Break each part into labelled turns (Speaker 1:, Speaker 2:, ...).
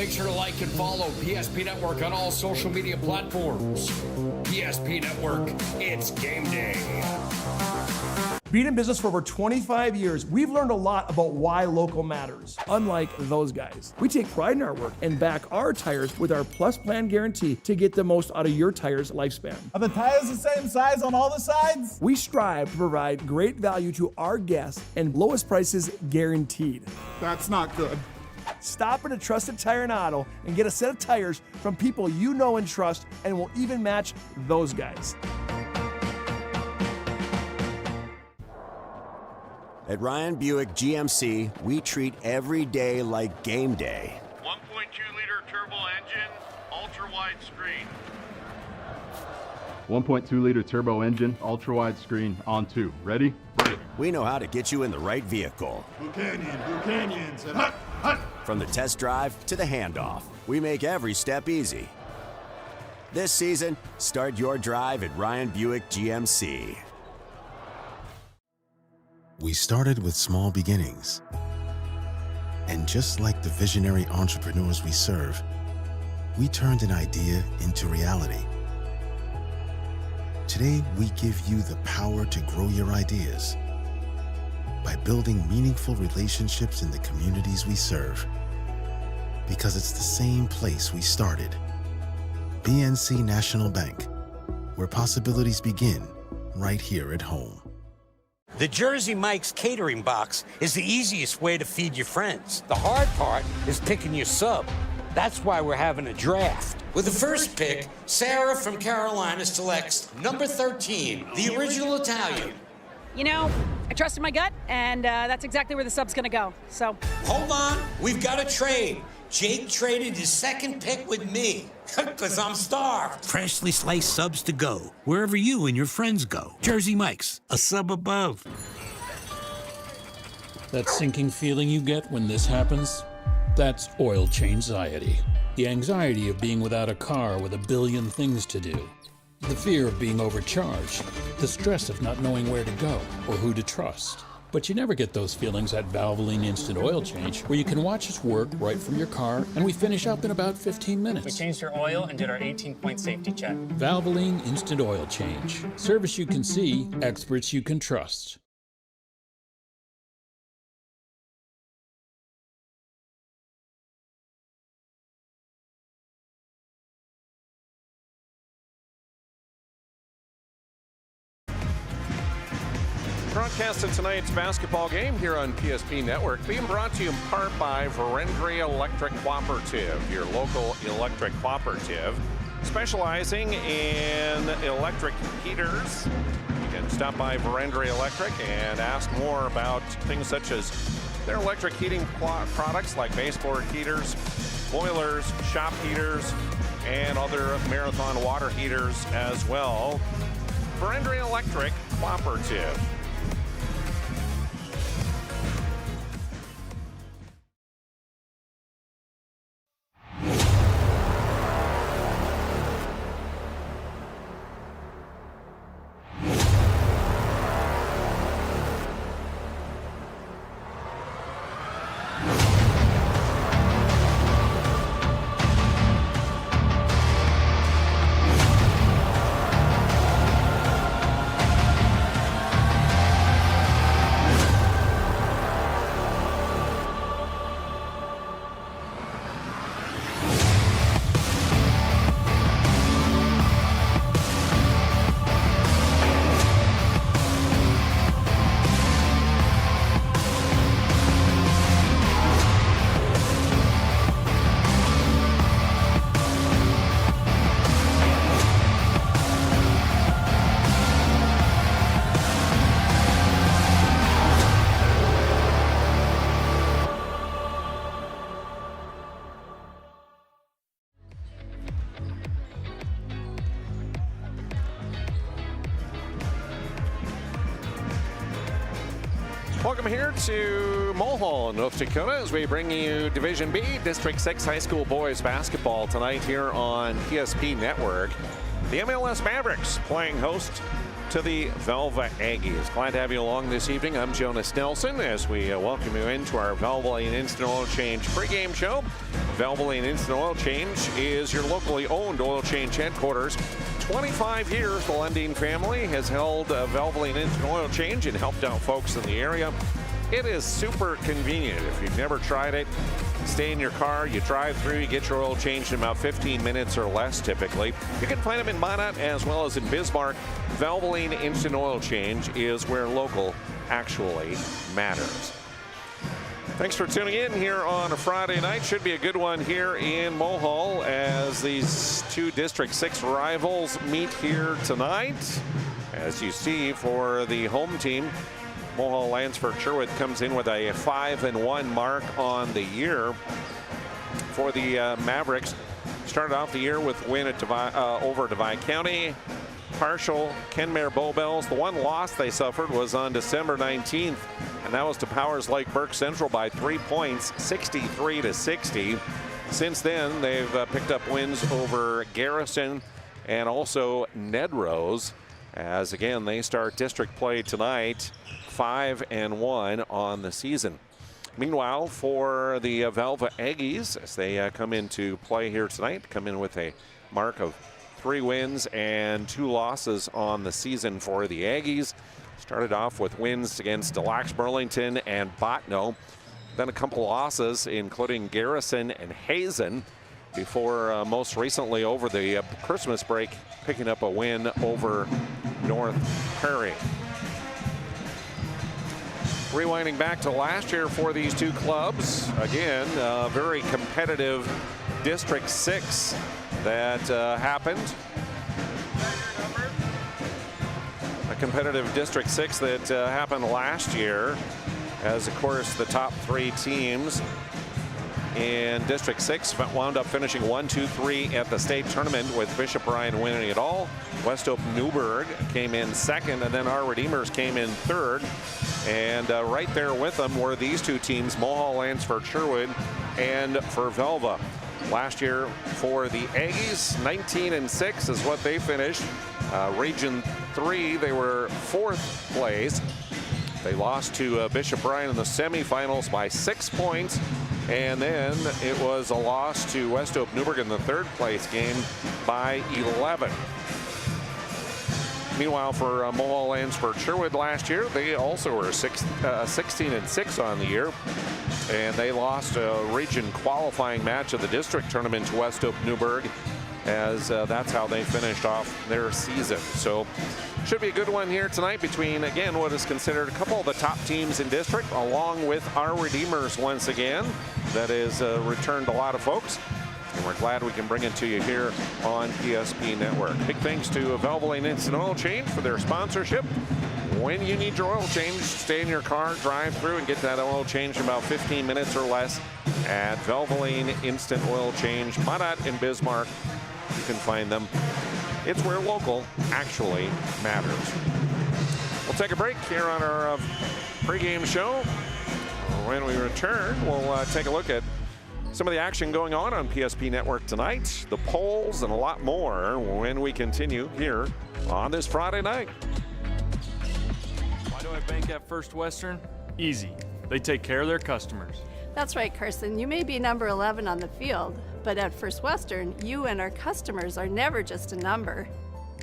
Speaker 1: make sure to like and follow PSP Network on all social media platforms. PSP Network, it's game day.
Speaker 2: Being in business for over 25 years, we've learned a lot about why local matters. Unlike those guys, we take pride in our work and back our tires with our Plus Plan guarantee to get the most out of your tire's lifespan.
Speaker 3: Are the tires the same size on all the sides?
Speaker 2: We strive to provide great value to our guests and lowest prices guaranteed.
Speaker 3: That's not good.
Speaker 2: Stop at a trusted tire and auto and get a set of tires from people you know and trust, and will even match those guys.
Speaker 4: At Ryan Buick GMC, we treat every day like game day.
Speaker 5: 1.2-liter turbo engine, ultra-wide screen.
Speaker 6: 1.2-liter turbo engine, ultra-wide screen, on 2. Ready?
Speaker 4: We know how to get you in the right vehicle.
Speaker 3: Blue Canyons, and hut, hut.
Speaker 4: From the test drive to the handoff, we make every step easy. This season, start your drive at Ryan Buick GMC.
Speaker 7: We started with small beginnings. And just like the visionary entrepreneurs we serve, we turned an idea into reality. Today, we give you the power to grow your ideas by building meaningful relationships in the communities we serve. Because it's the same place we started. BNC National Bank, where possibilities begin right here at home.
Speaker 8: The Jersey Mike's catering box is the easiest way to feed your friends. The hard part is picking your sub. That's why we're having a draft. With the first pick, Sarah from Carolina selects number 13, the original Italian.
Speaker 9: You know, I trusted my gut, and that's exactly where the sub's gonna go, so.
Speaker 8: Hold on, we've got a trade. Jake traded his second pick with me, because I'm starved. Freshly sliced subs to go, wherever you and your friends go. Jersey Mike's, a sub above.
Speaker 10: That sinking feeling you get when this happens? That's oil change-anxiety. The anxiety of being without a car with a billion things to do. The fear of being overcharged. The stress of not knowing where to go or who to trust. But you never get those feelings at Valvoline Instant Oil Change, where you can watch us work right from your car, and we finish up in about 15 minutes.
Speaker 11: We changed your oil and did our 18-point safety check.
Speaker 10: Valvoline Instant Oil Change. Service you can see, experts you can trust.
Speaker 12: Broadcasting tonight's basketball game here on PSP Network, being brought to you in part by Verendrya Electric Cooperative, your local electric cooperative, specializing in electric heaters. You can stop by Verendrya Electric and ask more about things such as their electric heating products like baseboard heaters, boilers, shop heaters, and other Marathon water heaters as well. Verendrya Electric Cooperative. Welcome here to Mulhall, North Dakota, as we bring you Division B, District 6 High School Boys Basketball tonight here on PSP Network. The MLS Mavericks playing host to the Velva Aggies. Glad to have you along this evening. I'm Jonas Nelson as we welcome you into our Velva Instant Oil Change pregame show. Velva Instant Oil Change is your locally owned oil change headquarters. 25 years, the Lundin family has held Velva Instant Oil Change and helped out folks in the area. It is super convenient. If you've never tried it, stay in your car, you drive through, you get your oil changed in about 15 minutes or less typically. You can find them in Minot as well as in Bismarck. Velva Instant Oil Change is where local actually matters. Thanks for tuning in here on a Friday night. Should be a good one here in Mohall as these two District 6 rivals meet here tonight. As you see, for the home team, Mohall Lansford Sherwood comes in with a 5-1 mark on the year. For the Mavericks, started off the year with win at over Divide County. Partial Kenmare Bowbells. The one loss they suffered was on December 19th, and that was to Powers Lake Burke Central by 3 points, 63-60. Since then, they've picked up wins over Garrison and also Ned Rose, as again they start district play tonight, 5-1 on the season. Meanwhile, for the Velva Aggies, as they come into play here tonight, come in with a mark of 3 wins and 2 losses on the season for the Aggies. Started off with wins against Lax Burlington and Botno. Then a couple losses, including Garrison and Hazen, before most recently over the Christmas break, picking up a win over North Prairie. Rewinding back to last year for these two clubs, again, very competitive District 6 that happened. A competitive District 6 that happened last year, as of course the top 3 teams in District 6 wound up finishing 1-2-3 at the state tournament, with Bishop Bryan winning it all. West Hope Newburgh came in second, and then our Redeemers came in third. And right there with them were these two teams, Mohall Lansford Sherwood and for Velva. Last year for the Aggies, 19-6 is what they finished. Region 3, they were 4th place. They lost to Bishop Bryan in the semifinals by 6 points. And then it was a loss to West Hope Newburgh in the 3rd place game by 11. Meanwhile, for Mohall Lansford Sherwood last year, they also were 16-6 on the year. And they lost a region qualifying match of the district tournament to West Hope Newburgh, as that's how they finished off their season. So should be a good one here tonight between, again, what is considered a couple of the top teams in district, along with our Redeemers once again. That has returned a lot of folks, and we're glad we can bring it to you here on PSP Network. Big thanks to Velva Instant Oil Change for their sponsorship. When you need your oil change, stay in your car, drive through, and get that oil change in about 15 minutes or less at Velva Instant Oil Change, Minot in Bismarck. You can find them. It's where local actually matters. We'll take a break here on our pregame show. When we return, we'll take a look at some of the action going on PSP Network tonight, the polls, and a lot more when we continue here on this Friday night.
Speaker 13: Why do I bank at First Western? Easy. They take care of their customers.
Speaker 14: That's right, Carson. You may be number 11 on the field, but at First Western, you and our customers are never just a number.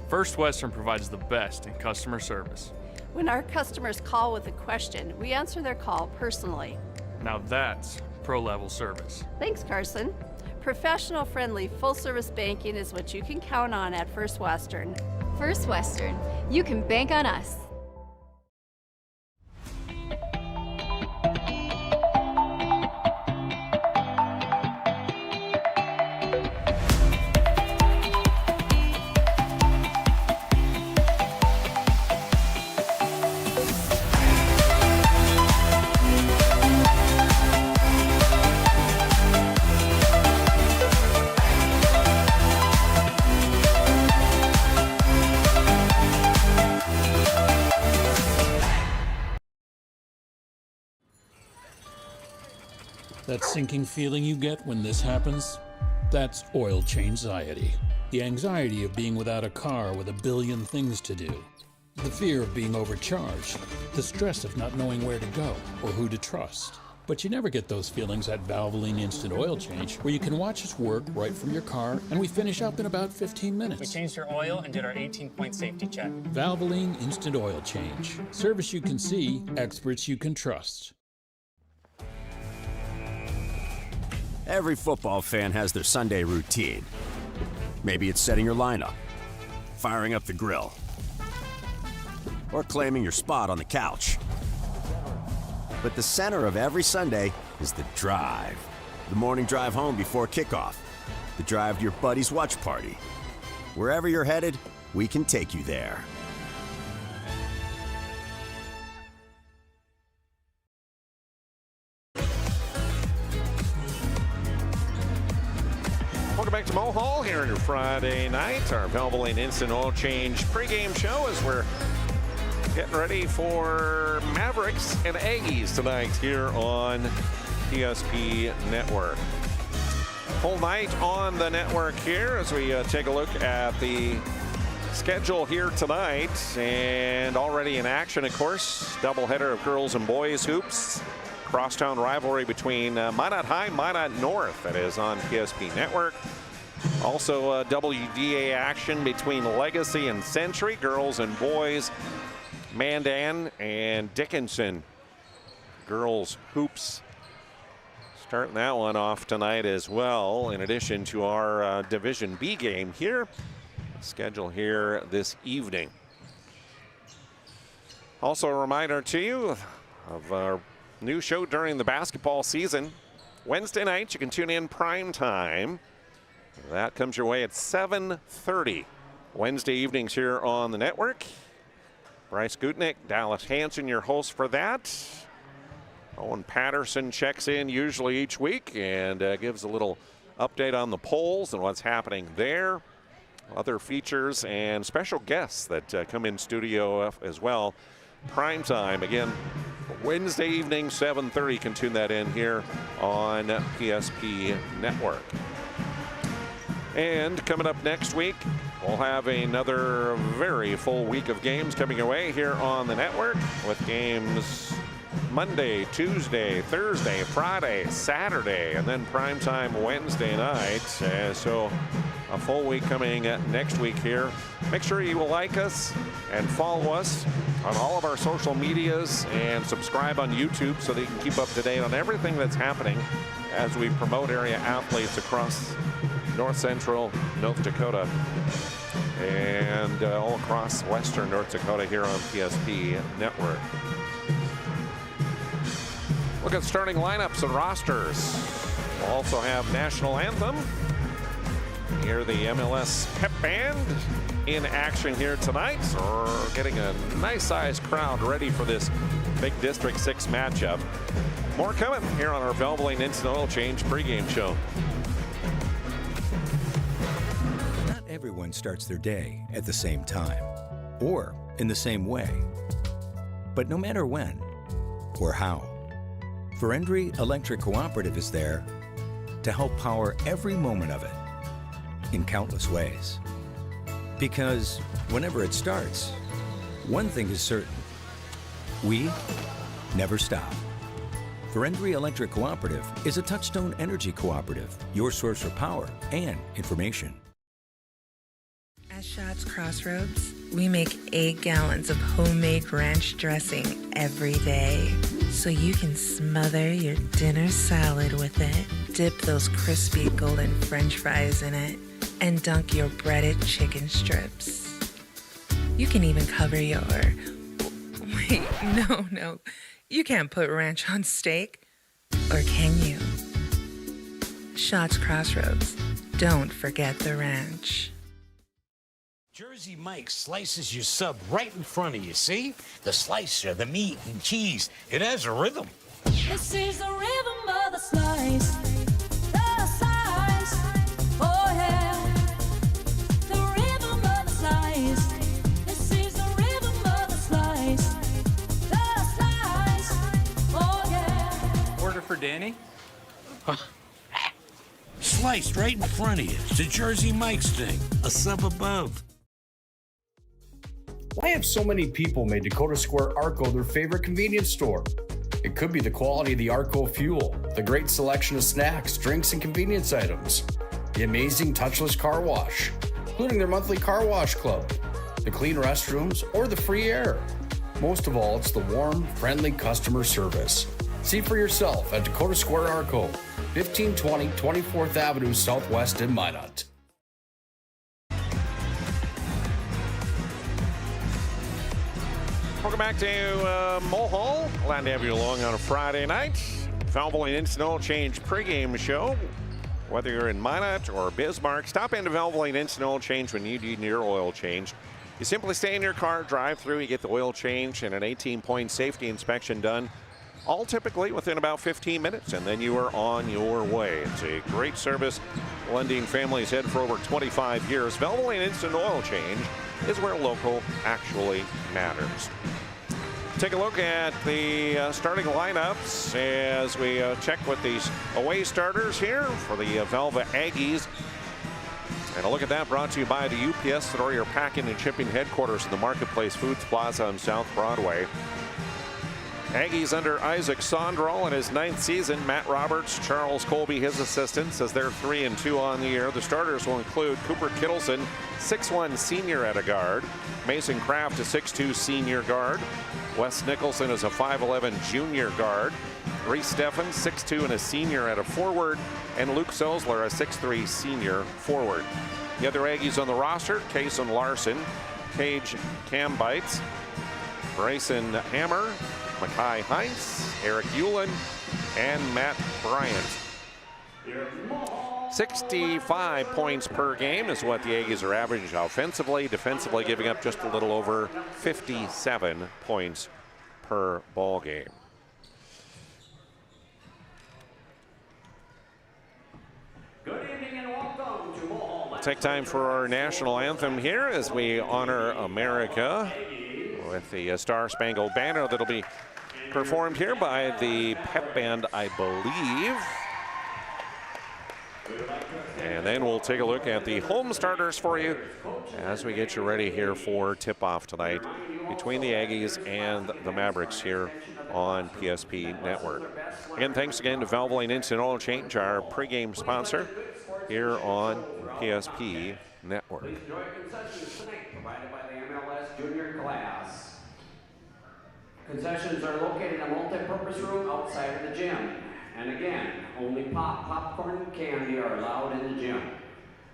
Speaker 13: First Western provides the best in customer service.
Speaker 14: When our customers call with a question, we answer their call personally.
Speaker 13: Now that's pro-level service.
Speaker 14: Thanks, Carson. Professional, friendly, full-service banking is what you can count on at First Western.
Speaker 15: First Western. You can bank on us.
Speaker 10: That sinking feeling you get when this happens? That's oil change anxiety. The anxiety of being without a car with a billion things to do. The fear of being overcharged. The stress of not knowing where to go or who to trust. But you never get those feelings at Valvoline Instant Oil Change, where you can watch us work right from your car, and we finish up in about 15 minutes.
Speaker 11: We changed your oil and did our 18-point safety check.
Speaker 10: Valvoline Instant Oil Change. Service you can see, experts you can trust.
Speaker 4: Every football fan has their Sunday routine. Maybe it's setting your lineup, firing up the grill, or claiming your spot on the couch. But the center of every Sunday is the drive. The morning drive home before kickoff. The drive to your buddy's watch party. Wherever you're headed, we can take you there.
Speaker 12: Welcome back to Mo Hall here on your Friday night. Our Valvoline Instant Oil Change pregame show as we're getting ready for Mavericks and Aggies tonight here on PSP Network. Whole night on the network here as we take a look at the schedule here tonight. And already in action, of course, doubleheader of girls and boys hoops. Crosstown rivalry between Minot High, Minot North. That is on PSP Network. Also WDA action between Legacy and Century, girls and boys. Mandan and Dickinson girls hoops. Starting that one off tonight as well, in addition to our Division B game here. Schedule here this evening. Also a reminder to you of our new show during the basketball season. Wednesday night, you can tune in prime time. That comes your way at 7:30. Wednesday evenings here on the network. Bryce Gutnick, Dallas Hansen, your host for that. Owen Patterson checks in usually each week and gives a little update on the polls and what's happening there. Other features and special guests that come in studio as well. Prime time, again, Wednesday evening, 7:30. You can tune that in here on PSP Network. And coming up next week, we'll have another very full week of games coming away here on the network with games Monday, Tuesday, Thursday, Friday, Saturday, and then primetime Wednesday night. So a full week coming next week here. Make sure you will like us and follow us on all of our social medias and subscribe on YouTube so that you can keep up to date on everything that's happening as we promote area athletes across North Central North Dakota and all across Western North Dakota here on PSP Network. Look at starting lineups and rosters. We'll also have National Anthem. Hear the MLS Pep Band in action here tonight. So we're getting a nice sized crowd ready for this big District 6 matchup. More coming here on our Valvoline Instant Oil Change pregame show.
Speaker 16: Not everyone starts their day at the same time or in the same way. But no matter when or how, Verendry Electric Cooperative is there to help power every moment of it in countless ways. Because whenever it starts, one thing is certain: we never stop. Verendry Electric Cooperative is a Touchstone Energy Cooperative, your source for power and information.
Speaker 17: At Schatz Crossroads, we make 8 gallons of homemade ranch dressing every day, so you can smother your dinner salad with it, dip those crispy golden French fries in it, and dunk your breaded chicken strips. You can even cover your... Wait, no. You can't put ranch on steak. Or can you? Schatz Crossroads. Don't forget the ranch.
Speaker 8: Jersey Mike slices your sub right in front of you, see? The slicer, the meat and cheese, it has a rhythm.
Speaker 18: This is the rhythm of the slice. The slice. Oh yeah. The rhythm of the slice. This is the rhythm of the slice. The slice. Oh yeah.
Speaker 11: Order for Danny?
Speaker 8: Sliced right in front of you. It's a Jersey Mike's thing. A sub above.
Speaker 1: Why have so many people made Dakota Square Arco their favorite convenience store? It could be the quality of the Arco fuel, the great selection of snacks, drinks, and convenience items, the amazing touchless car wash, including their monthly car wash club, the clean restrooms, or the free air. Most of all, it's the warm, friendly customer service. See for yourself at Dakota Square Arco, 1520 24th Avenue Southwest in Minot.
Speaker 12: Welcome back to Mulhall. Glad to have you along on a Friday night. Valvoline Instant Oil Change pregame show. Whether you're in Minot or Bismarck, stop into Valvoline Instant Oil Change when you need your oil change. You simply stay in your car, drive through, you get the oil change and an 18-point safety inspection done, all typically within about 15 minutes, and then you are on your way. It's a great service. Lending families head for over 25 years. Valvoline Instant Oil Change is where local actually matters. Take a look at the starting lineups as we check with these away starters here for the Velva Aggies. And a look at that brought to you by the UPS Store, your packing and shipping headquarters in the Marketplace Foods Plaza on South Broadway. Aggies under Isaac Sondral in his 9th season. Matt Roberts, Charles Colby, his assistants, as they're 3-2 on the year. The starters will include Cooper Kittleson, 6'1" senior at a guard. Mason Kraft, a 6'2" senior guard. Wes Nicholson is a 5'11" junior guard. Reese Steffens, 6'2" and a senior at a forward. And Luke Sosler, a 6'3" senior forward. The other Aggies on the roster, Kason Larson, Cage Cam Bites, Grayson Hammer, Makai Heinz, Eric Euland, and Matt Bryant. 65 points per game is what the Aggies are averaging offensively. Defensively giving up just a little over 57 points per ball game.
Speaker 19: Good evening and welcome to Mulhall.
Speaker 12: Take time for our national anthem here as we honor America with the Star Spangled Banner that'll be performed here by the pep band, I believe. And then we'll take a look at the home starters for you as we get you ready here for tip-off tonight between the Aggies and the Mavericks here on PSP Network. Again, thanks again to Valvoline Instant Oil Change, our pregame sponsor here on PSP Network.
Speaker 19: Please enjoy concessions tonight provided by the MLS Junior Class. Concessions are located in a multi-purpose room outside of the gym. And again, only popcorn, and candy are allowed in the gym.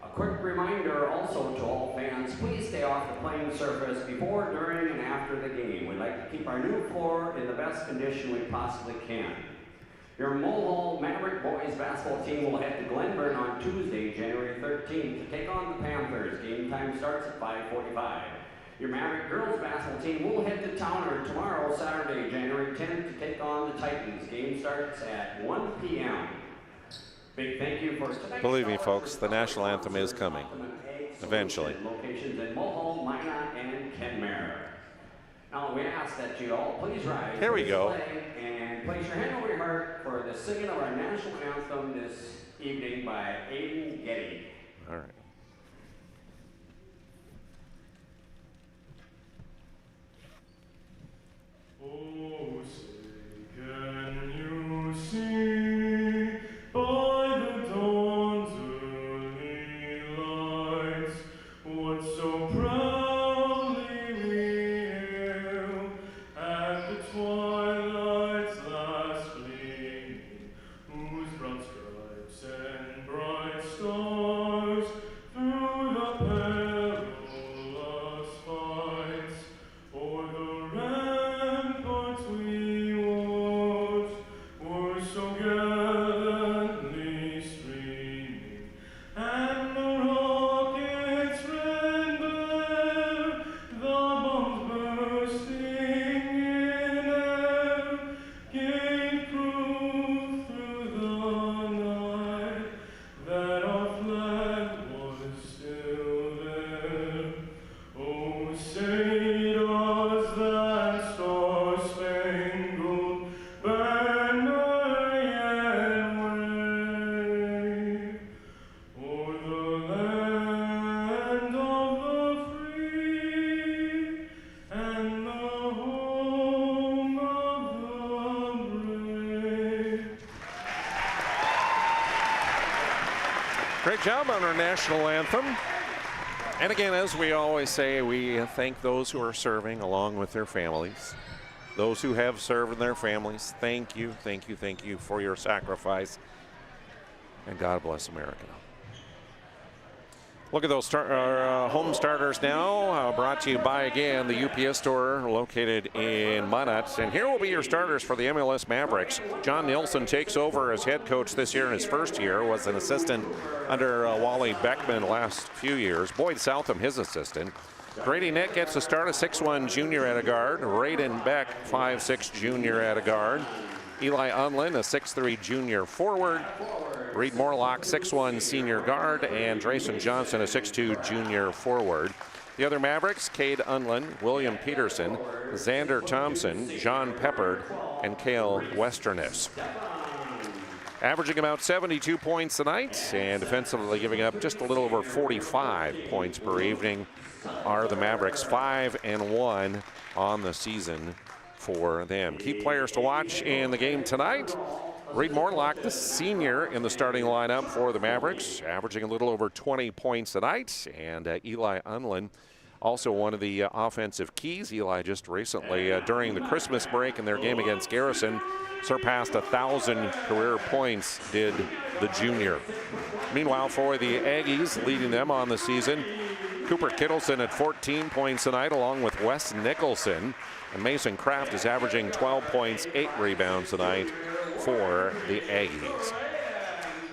Speaker 19: A quick reminder also to all fans, please stay off the playing surface before, during, and after the game. We'd like to keep our new floor in the best condition we possibly can. Your Mulhall Maverick boys basketball team will head to Glenburn on Tuesday, January 13th to take on the Panthers. Game time starts at 5:45. Your Maverick girls basketball team will head to Towner tomorrow, Saturday, January 10th to take on the Titans. Game starts at 1 p.m. Big thank you for tonight.
Speaker 12: Believe me, folks, the national anthem is coming eventually.
Speaker 19: Locations in Mulhall, Minot, and Kenmare. Now we ask that you all please rise.
Speaker 12: Here we go.
Speaker 19: And place your hand over your heart for the singing of our national anthem this evening by Aiden Getty.
Speaker 12: All right.
Speaker 20: Oh, say, can you see by the dawn's early lights what so proudly we hail at the twilight's last gleaming, whose broad stripes and bright stars
Speaker 12: great job on our national anthem. And again, as we always say, we thank those who are serving along with their families. Those who have served and their families, thank you, thank you, thank you for your sacrifice. And God bless America. Look at those home starters now, brought to you by, again, the UPS store located in Minot. And here will be your starters for the MLS Mavericks. John Nielsen takes over as head coach this year in his first year, was an assistant under Wally Beckman last few years. Boyd Southam, his assistant. Grady Nett gets a start, a 6'1 junior at a guard. Raiden Beck, 5'6 junior at a guard. Eli Unlin, a 6'3 junior forward. Reed Morlock, 6'1 senior guard. And Drayson Johnson, a 6'2 junior forward. The other Mavericks, Cade Unlin, William Peterson, Xander Thompson, John Peppard, and Cale Westernis. Averaging about 72 points tonight and defensively giving up just a little over 45 points per evening are the Mavericks. 5-1 on the season for them. Key players to watch in the game tonight. Reed Morlock, the senior in the starting lineup for the Mavericks, averaging a little over 20 points tonight. And Eli Unlin, also one of the offensive keys. Eli just recently, during the Christmas break in their game against Garrison, surpassed 1,000 career points, did the junior. Meanwhile, for the Aggies, leading them on the season, Cooper Kittleson at 14 points tonight, along with Wes Nicholson. And Mason Kraft is averaging 12 points, 8 rebounds tonight for the Aggies.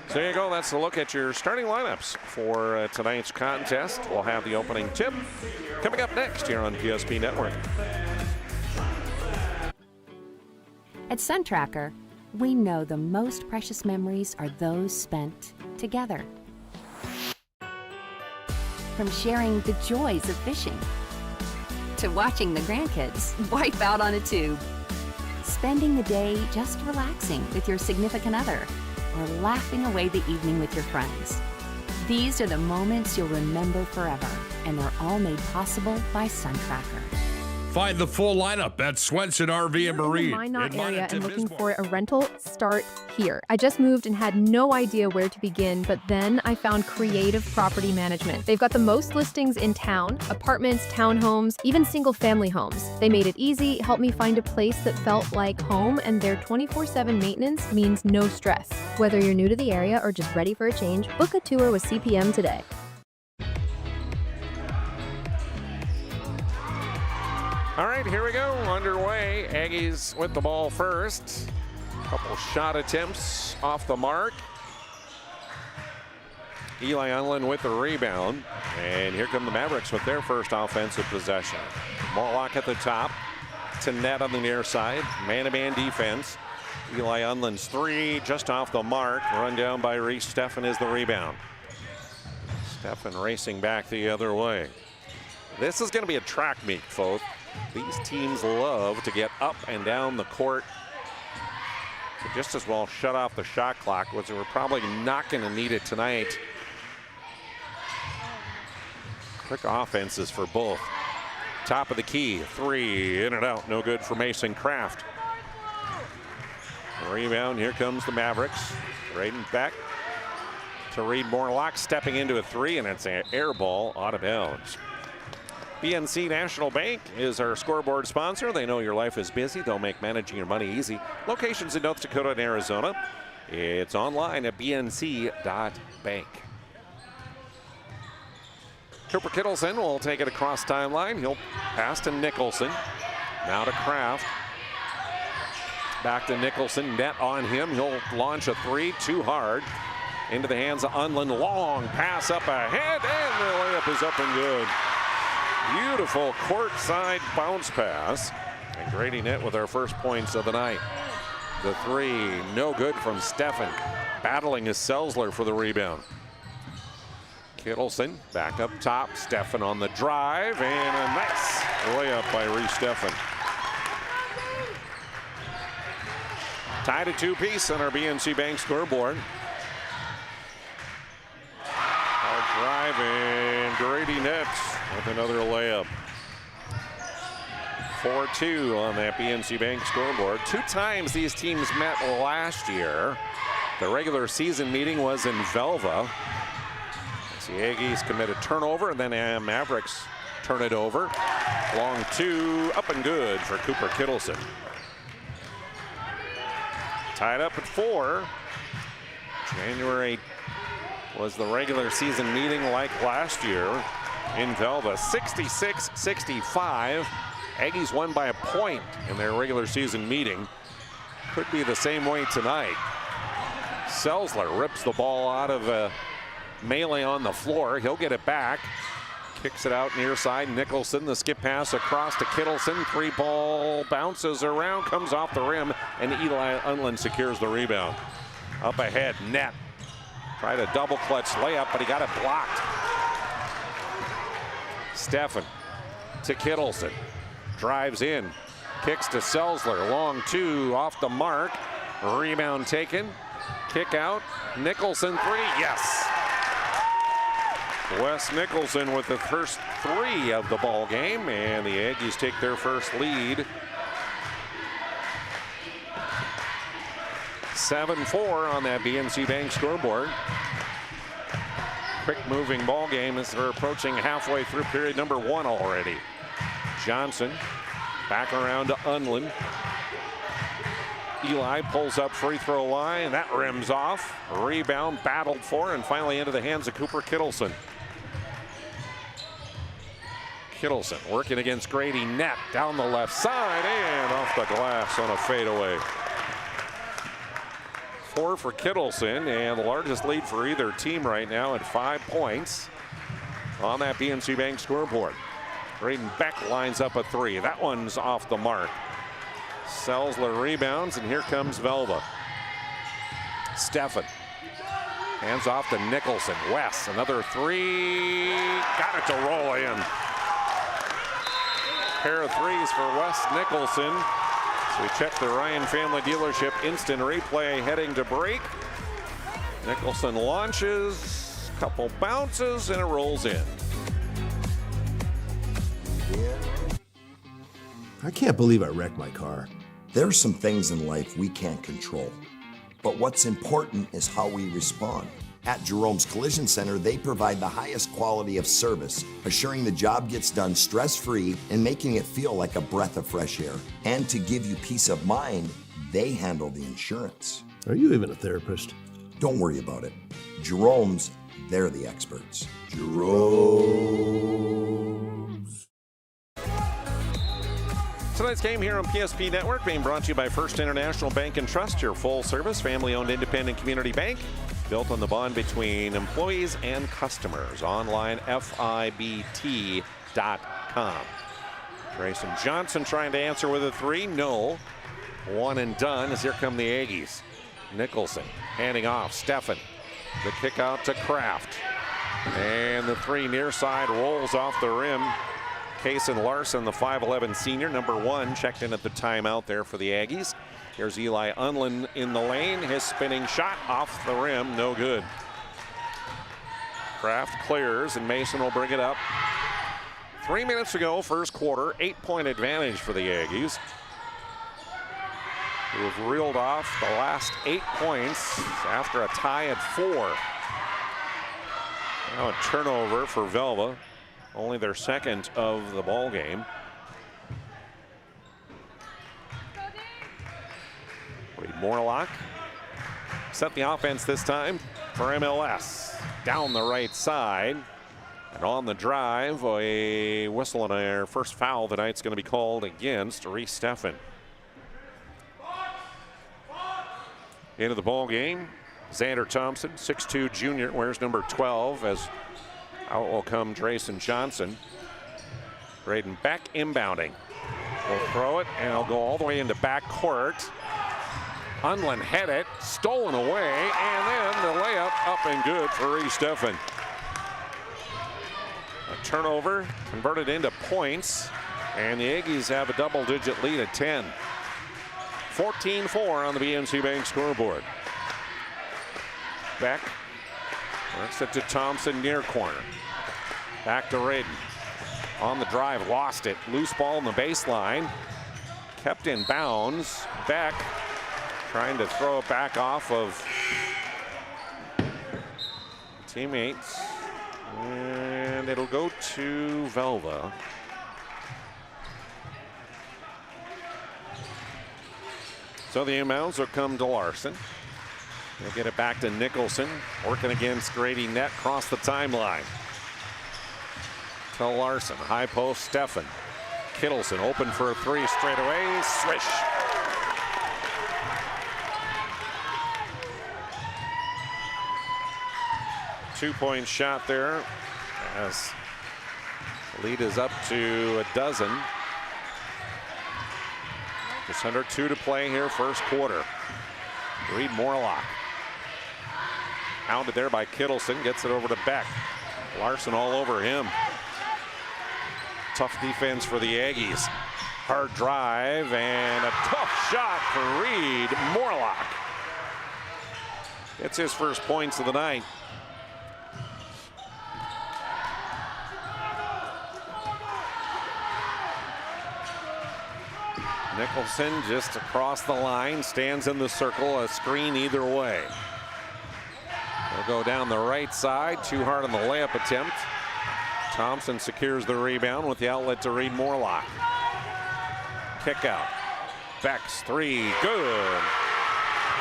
Speaker 12: So there you go. That's a look at your starting lineups for tonight's contest. We'll have the opening tip coming up next here on PSP Network.
Speaker 21: At SunTracker, we know the most precious memories are those spent together. From sharing the joys of fishing to watching the grandkids wipe out on a tube, spending the day just relaxing with your significant other, or laughing away the evening with your friends. These are the moments you'll remember forever, and they're all made possible by SunTracker.
Speaker 22: Find the full lineup at Swenson RV and Marine.
Speaker 23: In Minot
Speaker 22: in
Speaker 23: area and looking
Speaker 22: Bismarck.
Speaker 23: for a rental? Start here. I just moved and had no idea where to begin, but then I found Creative Property Management. They've got the most listings in town, apartments, townhomes, even single-family homes. They made it easy, helped me find a place that felt like home, and their 24/7 maintenance means no stress. Whether you're new to the area or just ready for a change, book a tour with CPM today.
Speaker 12: All right, here we go, underway. Aggies with the ball first. Couple shot attempts off the mark. Eli Unlin with the rebound. And here come the Mavericks with their first offensive possession. Morlock at the top. To Net on the near side. Man-to-man defense. Eli Unlin's three just off the mark. Run down by Reese Steffen is the rebound. Steffen racing back the other way. This is going to be a track meet, folks. These teams love to get up and down the court. Could just as well shut off the shot clock, which we're probably not going to need it tonight. Quick offenses for both. Top of the key, three, in and out, no good for Mason Kraft. Rebound, here comes the Mavericks. Raiden back to Reed Morlock, stepping into a three, and it's an air ball out of bounds. BNC National Bank is our scoreboard sponsor. They know your life is busy. They'll make managing your money easy. Locations in North Dakota and Arizona. It's online at bnc.bank. Cooper Kittleson will take it across timeline. He'll pass to Nicholson. Now to Kraft. Back to Nicholson. Net on him. He'll launch a three. Too hard. Into the hands of Unlin. Long pass up ahead. And the layup is up and good. Beautiful court-side bounce pass. And Grady Nett with our first points of the night. The three, no good from Steffen. Battling is Selzler for the rebound. Kittleson back up top. Steffen on the drive. And a nice layup by Reese Steffen. Tied at two-piece on our BNC Bank scoreboard. Drive and Grady Nett with another layup. 4-2 on that BNC Bank scoreboard. Two times these teams met last year. The regular season meeting was in Velva. The Aggies commit a turnover, and then Mavericks turn it over. Long two, up and good for Cooper Kittleson. Tied up at 4. January was the regular season meeting like last year in Velva, 66-65. Aggies won by a point in their regular season meeting. Could be the same way tonight. Selzler rips the ball out of a melee on the floor. He'll get it back. Kicks it out near side. Nicholson, the skip pass across to Kittleson. 3-ball bounces around, comes off the rim, and Eli Unlin secures the rebound. Up ahead, net. Tried a double clutch layup, but he got it blocked. Steffen to Kittleson. Drives in. Kicks to Selzler. Long two off the mark. Rebound taken. Kick out. Nicholson 3. Yes. Wes Nicholson with the first 3 of the ball game, and the Aggies take their first lead. 7-4 on that BNC Bank scoreboard. Quick moving ball game as we're approaching halfway through period number 1 already. Johnson back around to Unlin. Eli pulls up free throw line. That rims off. Rebound battled for and finally into the hands of Cooper Kittleson. Kittleson working against Grady. Net down the left side and off the glass on a fadeaway. 4 for Kittleson, and the largest lead for either team right now at 5 points on that BNC Bank scoreboard. Braden Beck lines up a 3. That one's off the mark. Selzler rebounds, and here comes Velva. Steffen hands off to Nicholson. Wes, another 3. Got it to roll in. Pair of 3s for Wes Nicholson. So we check the Ryan Family Dealership instant replay heading to break. Nicholson launches, couple bounces, and it rolls in.
Speaker 2: I can't believe I wrecked my car.
Speaker 5: There are some things in life we can't control, but what's important is how we respond. At Jerome's Collision Center, they provide the highest quality of service, assuring the job gets done stress-free and making it feel like a breath of fresh air. And to give you peace of mind, they handle the insurance.
Speaker 2: Are you even a therapist?
Speaker 5: Don't worry about it. Jerome's, they're the experts. Jerome's.
Speaker 12: Tonight's game here on PSP Network being brought to you by First International Bank and Trust, your full-service, family-owned independent community bank. Built on the bond between employees and customers. Online, FIBT.com. Grayson Johnson trying to answer with a 3. No. 1 and done as here come the Aggies. Nicholson handing off. Steffen. The kick out to Kraft. And the 3 near side rolls off the rim. Kason Larson, the 5'11 senior, number 1, checked in at the timeout there for the Aggies. Here's Eli Unlin in the lane. His spinning shot off the rim, no good. Kraft clears, and Mason will bring it up. 3 minutes ago, first quarter, 8-point advantage for the Aggies, who have reeled off the last 8 points after a tie at 4. Now a turnover for Velva, only their second of the ball game. Wade Morlock set the offense this time for MLS. Down the right side. And on the drive, a whistle and our first foul tonight's going to be called against Reese Steffen. Into the ball game, Xander Thompson, 6'2 junior, wears number 12, as out will come Drayson Johnson. Braden Beck inbounding. Will throw it, and it'll go all the way into backcourt. Unlin had it, stolen away, and then the layup up and good for Reese Steffen. A turnover converted into points, and the Aggies have a double-digit lead at 10. 14-4 on the BNC Bank scoreboard. Beck works it to Thompson near corner. Back to Radin. On the drive, lost it. Loose ball in the baseline. Kept in bounds. Beck trying to throw it back off of teammates. And it'll go to Velva. So the inbounds will come to Larson. They'll get it back to Nicholson, working against Grady Net across the timeline. To Larson, high post, Steffen. Kittleson open for a three straight away, swish. Two-point shot there as the lead is up to a dozen. Just under 2 to play here, first quarter. Reed Morlock. Hounded there by Kittleson, gets it over to Beck. Larson all over him. Tough defense for the Aggies. Hard drive and a tough shot for Reed Morlock. It's his first points of the night. Nicholson just across the line, stands in the circle, a screen either way. They'll go down the right side, too hard on the layup attempt. Thompson secures the rebound with the outlet to Reed Morlock. Kick out. Beck's three, good.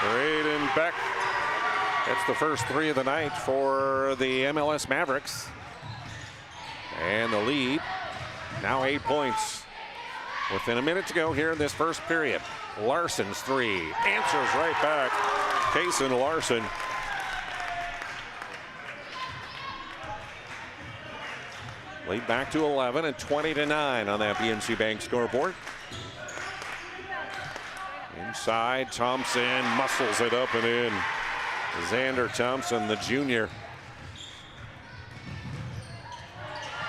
Speaker 12: Braden Beck. That's the first three of the night for the MLS Mavericks. And the lead, now 8 points. Within a minute to go here in this first period. Larson's three, answers right back. Kaysen Larson. Lead back to 11 and 20-9 on that BNC Bank scoreboard. Inside, Thompson muscles it up and in. Xander Thompson, the junior.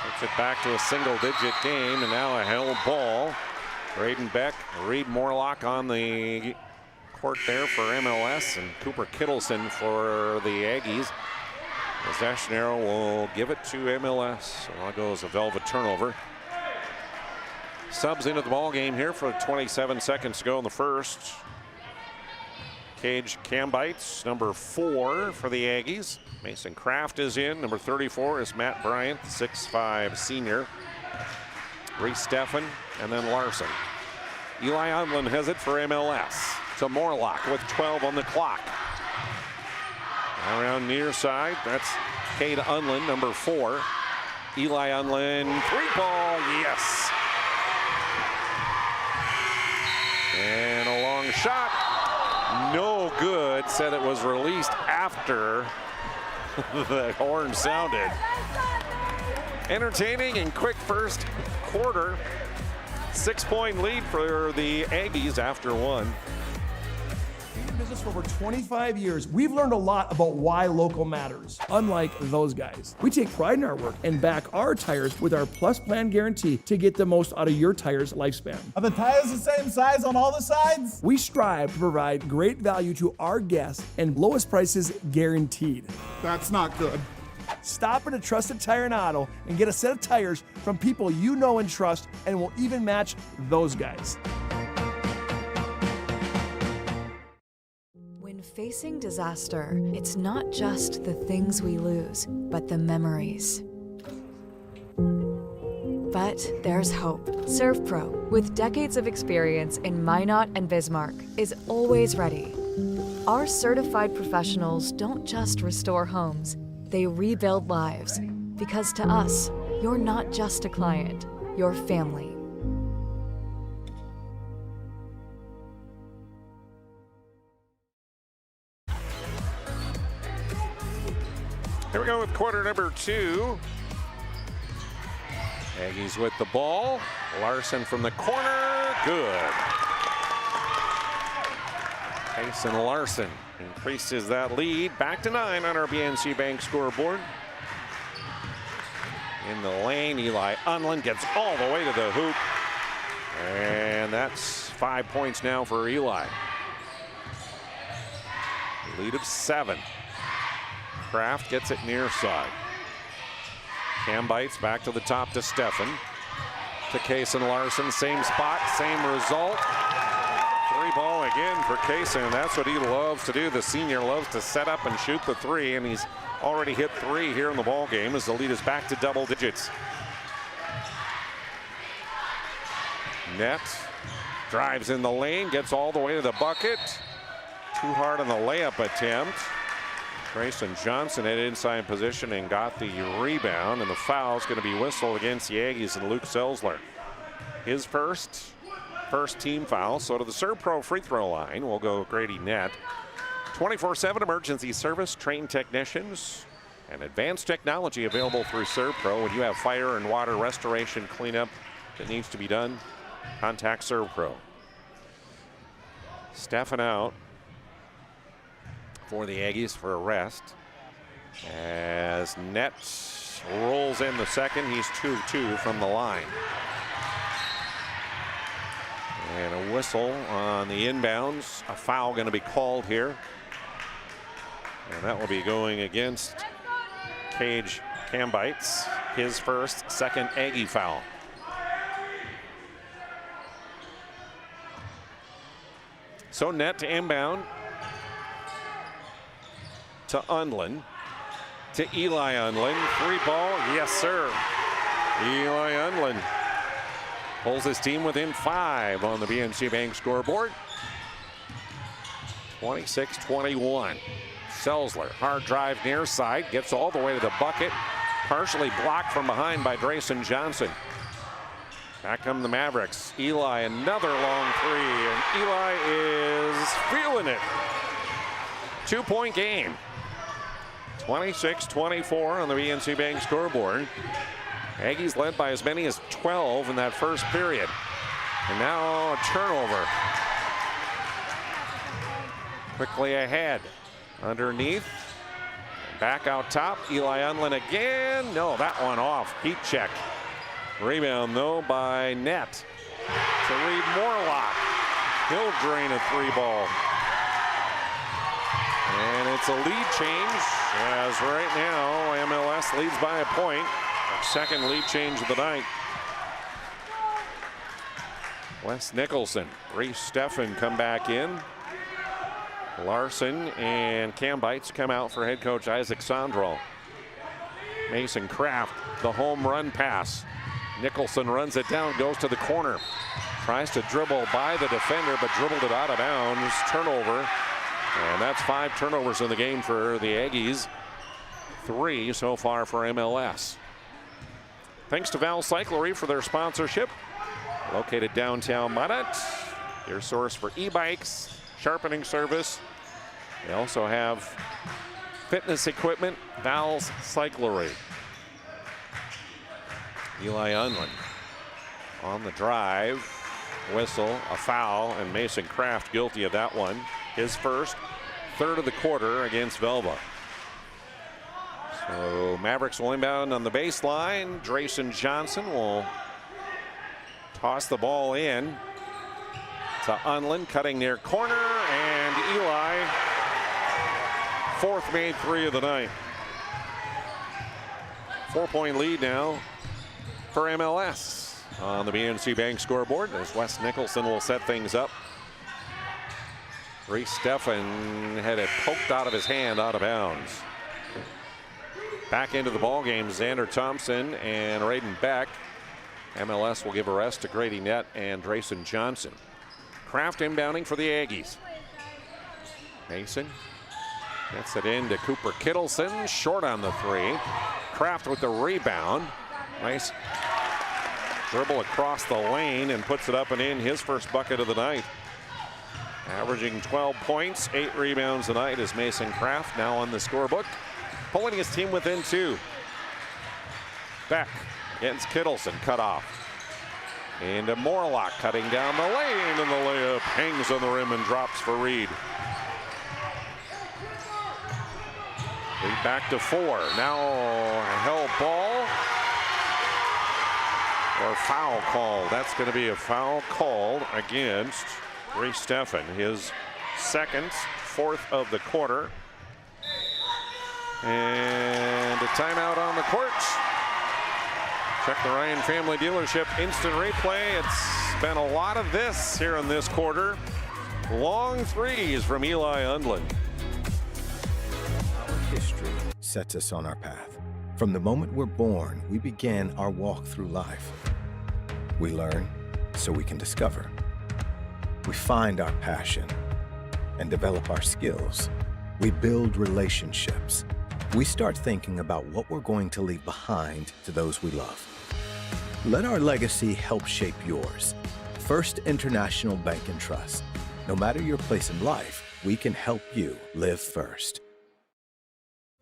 Speaker 12: Puts it back to a single-digit game, and now a held ball. Braden Beck, Reed Morlock on the court there for MLS, and Cooper Kittleson for the Aggies. Possession arrow will give it to MLS. So on goes a Velva turnover. Subs into the ball game here for 27 seconds to go in the first. Cage Cambites, number 4 for the Aggies. Mason Kraft is in. Number 34 is Matt Bryant, 6'5" senior. Reese Steffen, and then Larson. Eli Unlin has it for MLS. To Morlock with 12 on the clock. Around near side, that's Cade Unlin, number 4. Eli Unlin, 3-ball, yes. And a long shot, no good. Said it was released after the horn sounded. Entertaining and quick first quarter. 6-point lead for the Aggies after one.
Speaker 3: In business for over 25 years, we've learned a lot about why local matters, unlike those guys. We take pride in our work and back our tires with our Plus Plan guarantee to get the most out of your tire's lifespan.
Speaker 6: Are the tires the same size on all the sides?
Speaker 3: We strive to provide great value to our guests and lowest prices guaranteed.
Speaker 6: That's not good.
Speaker 3: Stop at a trusted tire and auto and get a set of tires from people you know and trust, and will even match those guys.
Speaker 7: When facing disaster, it's not just the things we lose, but the memories. But there's hope. ServPro, with decades of experience in Minot and Bismarck, is always ready. Our certified professionals don't just restore homes, they rebuild lives. Because to us, you're not just a client, you're family.
Speaker 12: Here we go with quarter number 2. Aggies with the ball. Larson from the corner, good. Mason Larson increases that lead back to 9 on our BNC Bank scoreboard. In the lane, Eli Unlin gets all the way to the hoop. And that's 5 points now for Eli. Lead of 7. Kraft gets it near side. Cambites back to the top to Steffen. To Kaysen Larson, same spot, same result. 3-ball again for Kaysen. That's what he loves to do. The senior loves to set up and shoot the 3, and he's already hit 3 here in the ball game as the lead is back to double digits. Net drives in the lane, gets all the way to the bucket. Too hard on the layup attempt. Grayson Johnson had inside position and got the rebound, and the foul is going to be whistled against the Aggies and Luke Selzler. His first team foul. So to the ServPro free throw line will go Grady Nett. 24/7 emergency service, trained technicians, and advanced technology available through ServPro. When you have fire and water restoration cleanup that needs to be done, contact ServPro. Stefan out for the Aggies for a rest. As Nett rolls in the second, he's 2-2 from the line. And a whistle on the inbounds. A foul going to be called here. And that will be going against Cage Cambites. His second Aggie foul. So Nett to inbound. To Unlin. To Eli Unlin. 3 ball. Yes, sir. Eli Unlin pulls his team within 5 on the BNC Bank scoreboard. 26-21. Selzler, hard drive near side, gets all the way to the bucket. Partially blocked from behind by Drayson Johnson. Back come the Mavericks. Eli, another long 3, and Eli is feeling it. 2-point game. 26-24 on the BNC Bank scoreboard. Aggies led by as many as 12 in that first period. And now a turnover. Quickly ahead. Underneath. Back out top. Eli Unlin again. No, that one off. Heat check. Rebound, though, by Nett. To Reed Morlock. He'll drain a 3-ball. And it's a lead change, as right now MLS leads by a point. Second lead change of the night. Wes Nicholson, Reese Steffen come back in. Larson and Cambites come out for head coach Isaac Sondro. Mason Kraft, the home run pass. Nicholson runs it down, goes to the corner. Tries to dribble by the defender, but dribbled it out of bounds. Turnover. And that's 5 turnovers in the game for the Aggies. 3 so far for MLS. Thanks to Val Cyclery for their sponsorship. Located downtown Minot. Your source for e-bikes, sharpening service. They also have fitness equipment, Val's Cyclery. Eli Unlin on the drive. Whistle, a foul, and Mason Kraft guilty of that one. His first, third of the quarter against Velva. So Mavericks will inbound on the baseline. Drayson Johnson will toss the ball in to Unlin, cutting near corner, and Eli, 4th made 3 of the night. 4-point lead now for MLS on the BNC Bank scoreboard as Wes Nicholson will set things up. Reese Steffen had it poked out of his hand, out of bounds. Back into the ball game, Xander Thompson and Raiden Beck. MLS will give a rest to Grady Nett and Drayson Johnson. Kraft inbounding for the Aggies. Mason gets it into Cooper Kittleson, short on the 3. Kraft with the rebound. Nice dribble across the lane and puts it up and in, his first bucket of the night. Averaging 12 points, 8 rebounds a night is Mason Kraft, now on the scorebook. Pulling his team within 2. Beck against Kittleson, cut off. Into Morlock, cutting down the lane, and the layup hangs on the rim and drops for Reed. Lead back to 4. Now a held ball. Or foul call. That's going to be a foul called against Reese Steffen. His second, 4th of the quarter. And a timeout on the court. Check the Ryan Family Dealership instant replay. It's been a lot of this here in this quarter. Long 3s from Eli Unlin.
Speaker 16: History sets us on our path. From the moment we're born, we begin our walk through life. We learn so we can discover. We find our passion and develop our skills. We build relationships. We start thinking about what we're going to leave behind to those we love. Let our legacy help shape yours. First International Bank and Trust. No matter your place in life, we can help you live first.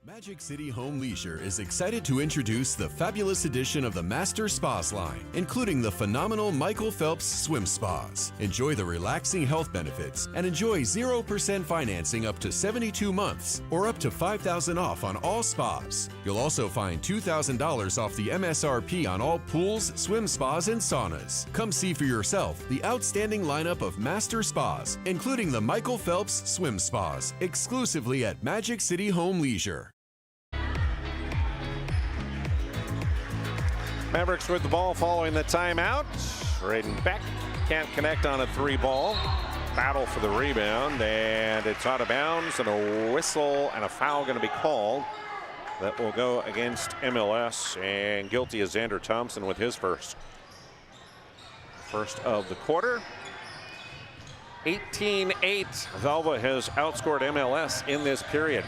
Speaker 9: Magic City Home Leisure is excited to introduce the fabulous edition of the Master Spas line, including the phenomenal Michael Phelps Swim Spas. Enjoy the relaxing health benefits and enjoy 0% financing up to 72 months or up to $5,000 off on all spas. You'll also find $2,000 off the MSRP on all pools, swim spas, and saunas. Come see for yourself the outstanding lineup of Master Spas, including the Michael Phelps Swim Spas, exclusively at Magic City Home Leisure.
Speaker 12: Mavericks with the ball following the timeout. Raiden Beck can't connect on a 3-ball. Battle for the rebound, and it's out of bounds, and a whistle and a foul going to be called. That will go against MLS, and guilty is Xander Thompson with his first. First of the quarter. 18-8. Velva has outscored MLS in this period.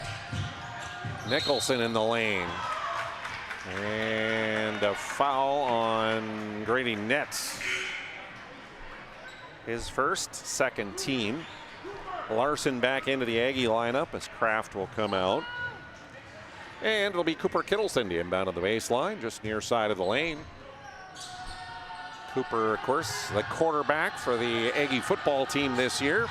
Speaker 12: Nicholson in the lane. And a foul on Grady Netz. His first, second team. Larson back into the Aggie lineup as Kraft will come out. And it'll be Cooper Kittleson to inbound on the baseline, just near side of the lane. Cooper, of course, the quarterback for the Aggie football team this year.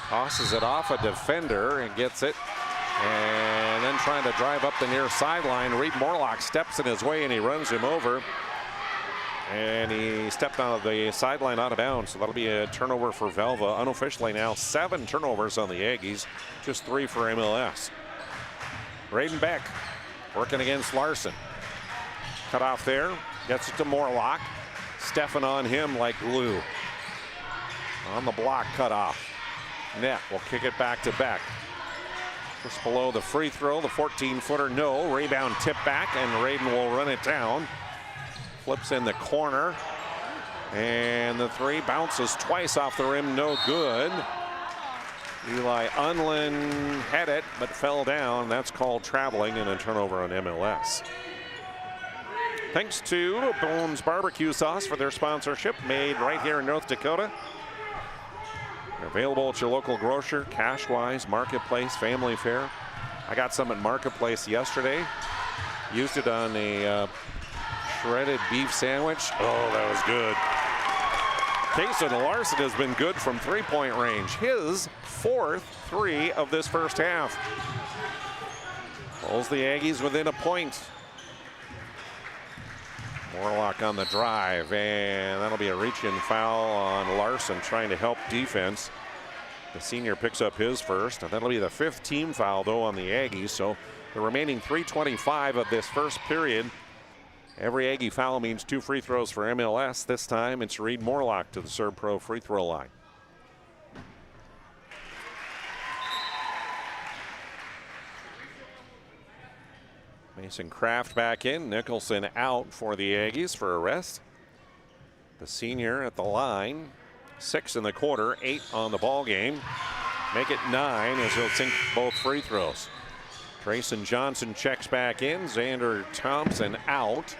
Speaker 12: Tosses it off a defender and gets it. And then trying to drive up the near sideline. Reed Morlock steps in his way and he runs him over. And he stepped on the sideline out of bounds. So that'll be a turnover for Velva. Unofficially now 7 turnovers on the Aggies. Just 3 for MLS. Raiden Beck working against Larson. Cut off there. Gets it to Morlock. Stefan on him like glue. On the block cut off. Net will kick it back to Beck. Just below the free throw, the 14-footer, no. Rebound tip back, and Raiden will run it down. Flips in the corner. And the 3 bounces twice off the rim, no good. Eli Unlin had it, but fell down. That's called traveling and a turnover on MLS. Thanks to Bones Barbecue Sauce for their sponsorship, made right here in North Dakota. Available at your local grocer, Cashwise, Marketplace, Family Fare. I got some at Marketplace yesterday. Used it on a shredded beef sandwich. Oh, that was good. Kason Larson has been good from 3-point range. His 4th 3 of this first half. Pulls the Aggies within a point. Morlock on the drive, and that'll be a reach-in foul on Larson trying to help defense. The senior picks up his first, and that'll be the 5th team foul, though, on the Aggies. So the remaining 3:25 of this first period. Every Aggie foul means 2 free throws for MLS. This time it's Reed Morlock to the Serb Pro free throw line. Mason Kraft back in, Nicholson out for the Aggies for a rest. The senior at the line, 6 in the quarter, 8 on the ball game. Make it 9 as he'll sink both free throws. Grayson Johnson checks back in, Xander Thompson out.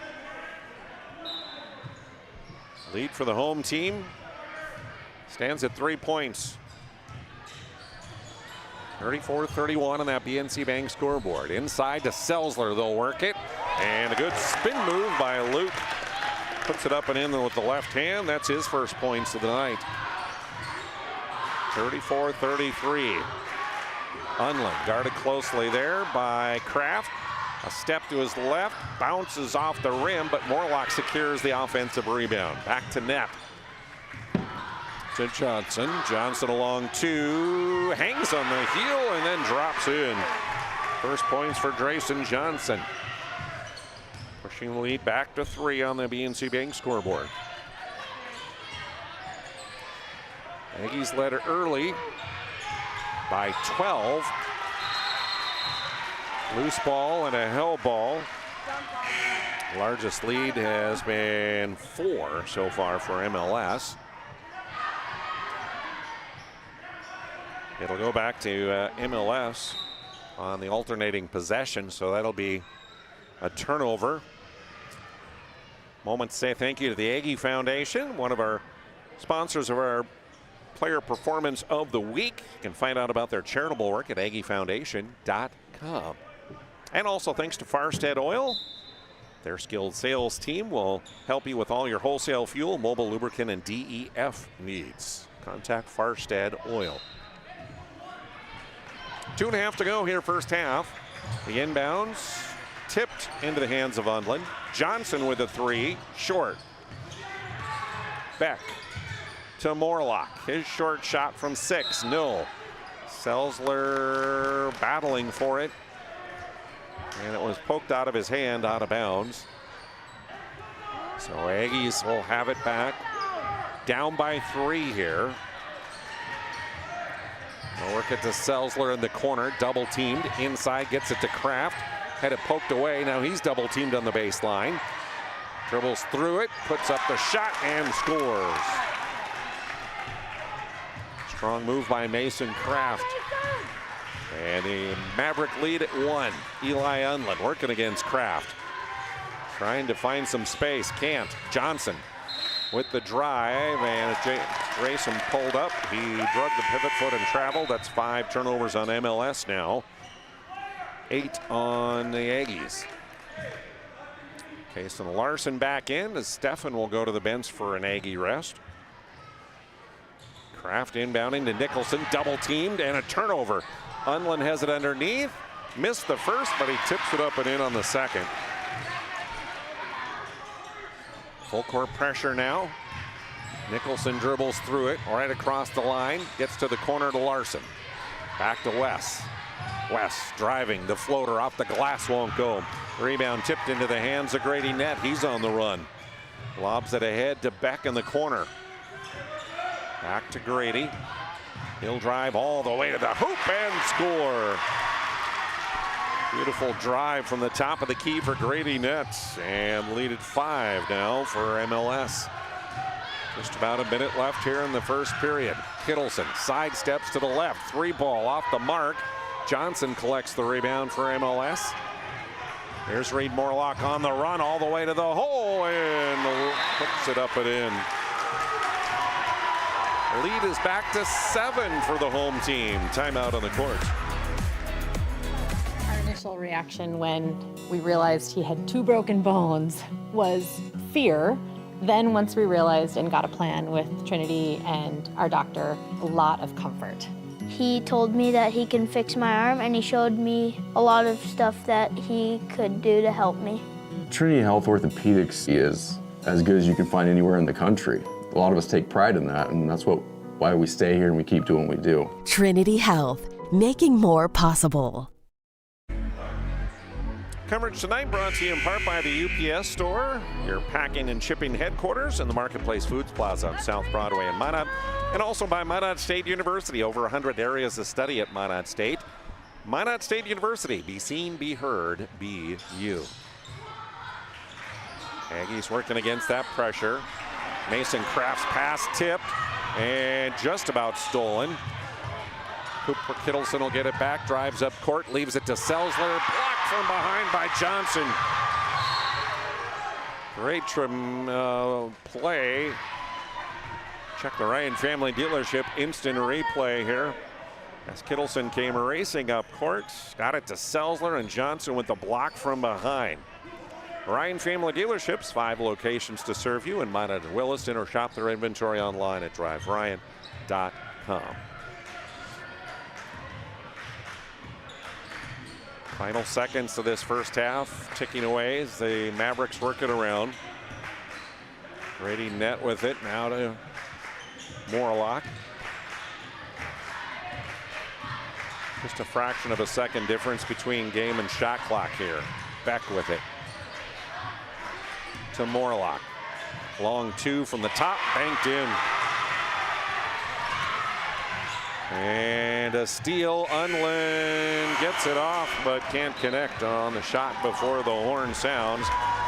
Speaker 12: Lead for the home team stands at 3 points. 34-31 on that BNC Bank scoreboard. Inside to Selzler, they'll work it. And a good spin move by Luke. Puts it up and in with the left hand. That's his first points of the night. 34-33. Unlin guarded closely there by Kraft. A step to his left, bounces off the rim, but Morlock secures the offensive rebound. Back to net. To Johnson. Johnson along 2, hangs on the heel and then drops in. First points for Drayson Johnson. Pushing the lead back to 3 on the BNC Bank scoreboard. Aggies led it early by 12. Loose ball and a held ball. Largest lead has been 4 so far for MLS. It'll go back to MLS on the alternating possession, so that'll be a turnover. Moment to say thank you to the Aggie Foundation, one of our sponsors of our Player Performance of the Week. You can find out about their charitable work at aggiefoundation.com. And also thanks to Farstead Oil. Their skilled sales team will help you with all your wholesale fuel, mobile lubricant, and DEF needs. Contact Farstead Oil. 2.5 to go here, first half. The inbounds tipped into the hands of Undland. Johnson with a 3, short. Beck to Morlock. His short shot from 6, no. Selzler battling for it. And it was poked out of his hand, out of bounds. So Aggies will have it back. Down by 3 here. They'll work it to Selzler in the corner, double teamed. Inside, gets it to Kraft. Had it poked away, now he's double teamed on the baseline. Dribbles through it, puts up the shot and scores. Strong move by Mason Kraft. And the Maverick lead at 1. Eli Undland working against Kraft. Trying to find some space, can't. Johnson with the drive, and Grayson pulled up. He drug the pivot foot and traveled. That's 5 turnovers on MLS now. 8 on the Aggies. Kason Larson back in as Steffen will go to the bench for an Aggie rest. Kraft inbounding to Nicholson, double teamed and a turnover. Undland has it underneath, missed the first, but he tips it up and in on the second. Full court pressure now. Nicholson dribbles through it, right across the line, gets to the corner to Larson. Back to West. West driving, the floater off the glass won't go. Rebound tipped into the hands of Grady Nett, he's on the run. Lobs it ahead to Beck in the corner. Back to Grady. He'll drive all the way to the hoop and score. Beautiful drive from the top of the key for Grady Nets, and lead at 5 now for MLS. Just about a minute left here in the first period. Kittleson sidesteps to the left, 3 ball off the mark. Johnson collects the rebound for MLS. Here's Reed Morlock on the run all the way to the hole and hooks it up and in. Lead is back to 7 for the home team. Timeout on the court.
Speaker 13: Our initial reaction when we realized he had 2 broken bones was fear. Then once we realized and got a plan with Trinity and our doctor, a lot of comfort.
Speaker 14: He told me that he can fix my arm, and he showed me a lot of stuff that he could do to help me.
Speaker 15: Trinity Health Orthopedics is as good as you can find anywhere in the country. A lot of us take pride in that, and that's why we stay here and we keep doing what we do.
Speaker 24: Trinity Health, making more possible.
Speaker 12: Coverage tonight brought to you in part by the UPS Store, your packing and shipping headquarters in the Marketplace Foods Plaza on South Broadway in Minot, and also by Minot State University. Over 100 areas of study at Minot State. Minot State University, be seen, be heard, be you. Aggies working against that pressure. Mason Kraft's pass tipped and just about stolen. Cooper Kittleson will get it back, drives up court, leaves it to Selzler, blocked from behind by Johnson. Great play. Check the Ryan Family Dealership instant replay here. As Kittleson came racing up court, got it to Selzler, and Johnson with the block from behind. Ryan Family Dealerships, 5 locations to serve you in Minot and Williston, or shop their inventory online at driveryan.com. Final seconds of this first half ticking away as the Mavericks work it around. Grady Nett with it, now to Morlock. Just a fraction of a second difference between game and shot clock here. Beck with it to Morlock. Long 2 from the top, banked in. And a steal. Unlin gets it off, but can't connect on the shot before the horn sounds.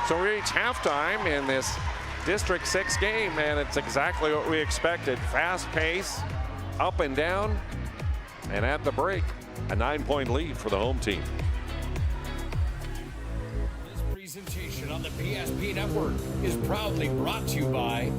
Speaker 12: So we reach halftime in this District 6 game, and it's exactly what we expected. Fast pace, up and down, and at the break, a 9-point lead for the home team.
Speaker 1: This presentation on the PSP Network is proudly brought to you by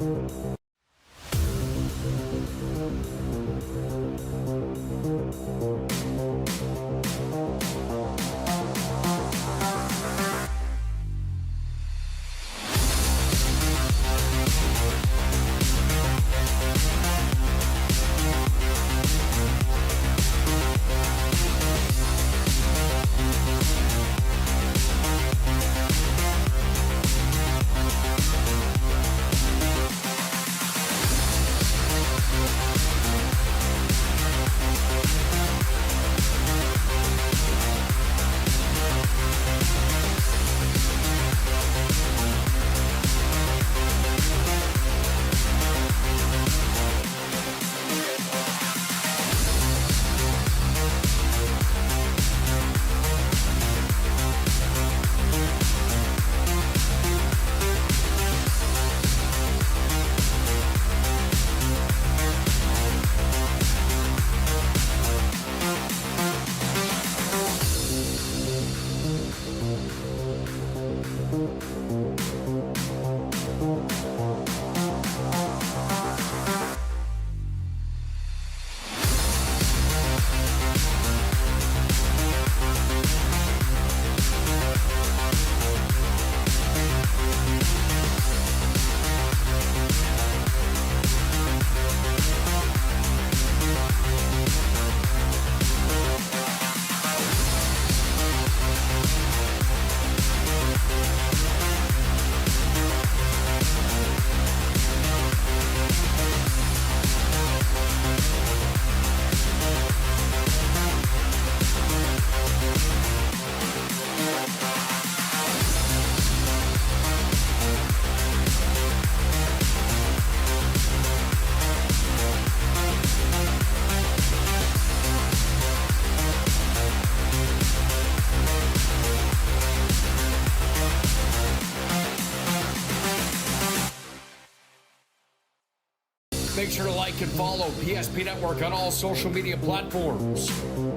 Speaker 1: Make sure to like and follow PSP Network on all social media platforms.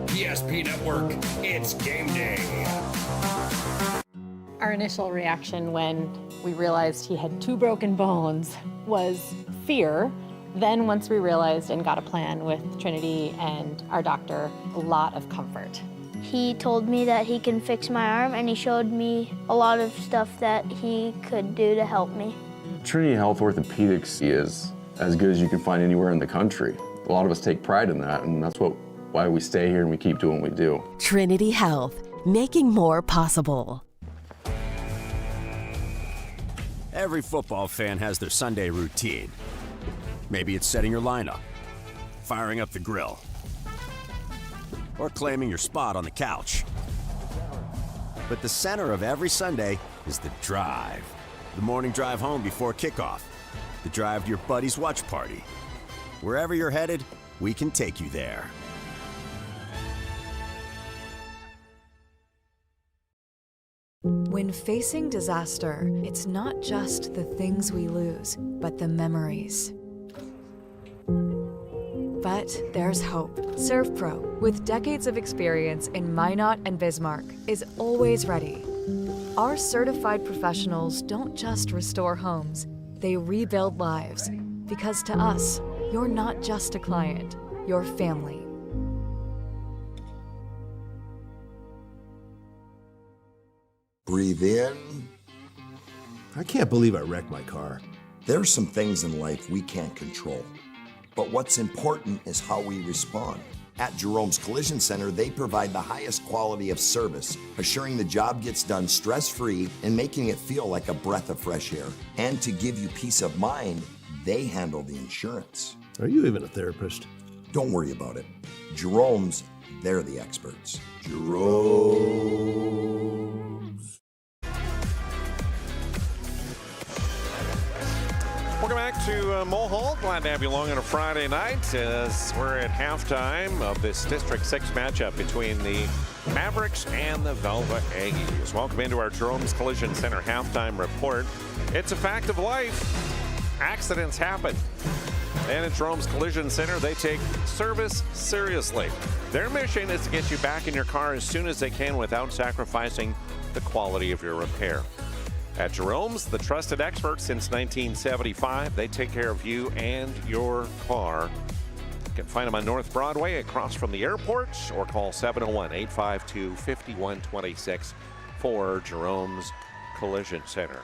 Speaker 1: PSP Network, it's game day.
Speaker 13: Our initial reaction when we realized he had 2 broken bones was fear. Then once we realized and got a plan with Trinity and our doctor, a lot of comfort.
Speaker 14: He told me that he can fix my arm, and he showed me a lot of stuff that he could do to help me.
Speaker 15: Trinity Health Orthopedics is as good as you can find anywhere in the country. A lot of us take pride in that, and that's why we stay here and we keep doing what we do.
Speaker 24: Trinity Health, making more possible.
Speaker 4: Every football fan has their Sunday routine. Maybe it's setting your lineup, firing up the grill, or claiming your spot on the couch. But the center of every Sunday is the drive. The morning drive home before kickoff. The drive to your buddy's watch party. Wherever you're headed, we can take you there.
Speaker 7: When facing disaster, it's not just the things we lose, but the memories. But there's hope. ServPro, with decades of experience in Minot and Bismarck, is always ready. Our certified professionals don't just restore homes, they rebuild lives. Because to us, you're not just a client, you're family.
Speaker 5: Breathe in.
Speaker 2: I can't believe I wrecked my car.
Speaker 5: There's some things in life we can't control. But what's important is how we respond. At Jerome's Collision Center, they provide the highest quality of service, assuring the job gets done stress-free and making it feel like a breath of fresh air. And to give you peace of mind, they handle the insurance.
Speaker 2: Are you even a therapist?
Speaker 5: Don't worry about it. Jerome's, they're the experts. Jerome's.
Speaker 12: Welcome back to Mohall. Glad to have you along on a Friday night as we're at halftime of this District 6 matchup between the Mavericks and the Velva Aggies. Welcome into our Jerome's Collision Center halftime report. It's a fact of life. Accidents happen. And at Jerome's Collision Center, they take service seriously. Their mission is to get you back in your car as soon as they can without sacrificing the quality of your repair. At Jerome's, the trusted experts since 1975, they take care of you and your car. You can find them on North Broadway across from the airport or call 701-852-5126 for Jerome's Collision Center.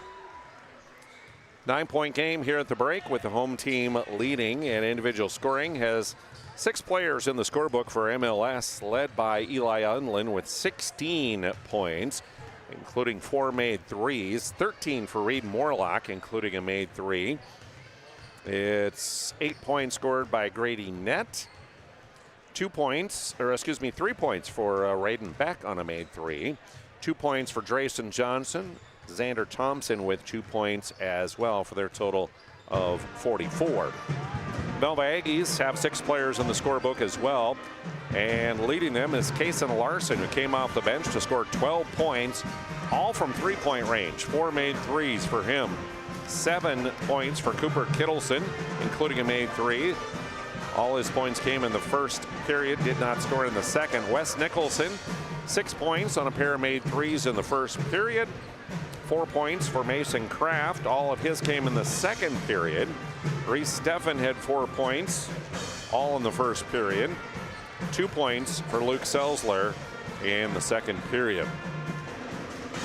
Speaker 12: 9-point game here at the break with the home team leading, and individual scoring has 6 players in the scorebook for MLS, led by Eli Unlin with 16 points, including 4 made threes, 13 for Reed Morlock, including a made 3. It's 8 points scored by Grady Nett, 3 points for Raiden Beck on a made 3, 2 points for Drayson Johnson, Xander Thompson with 2 points as well for their total of 44. Velva Aggies have 6 players in the scorebook as well, and leading them is Kason Larson, who came off the bench to score 12 points, all from 3-point range. 4 made threes for him. 7 points for Cooper Kittleson, including a made 3. All his points came in the first period, did not score in the second. Wes Nicholson, 6 points on a pair of made threes in the first period. 4 points for Mason Kraft. All of his came in the second period. Reese Steffen had 4 points, all in the first period. 2 points for Luke Selsler in the second period.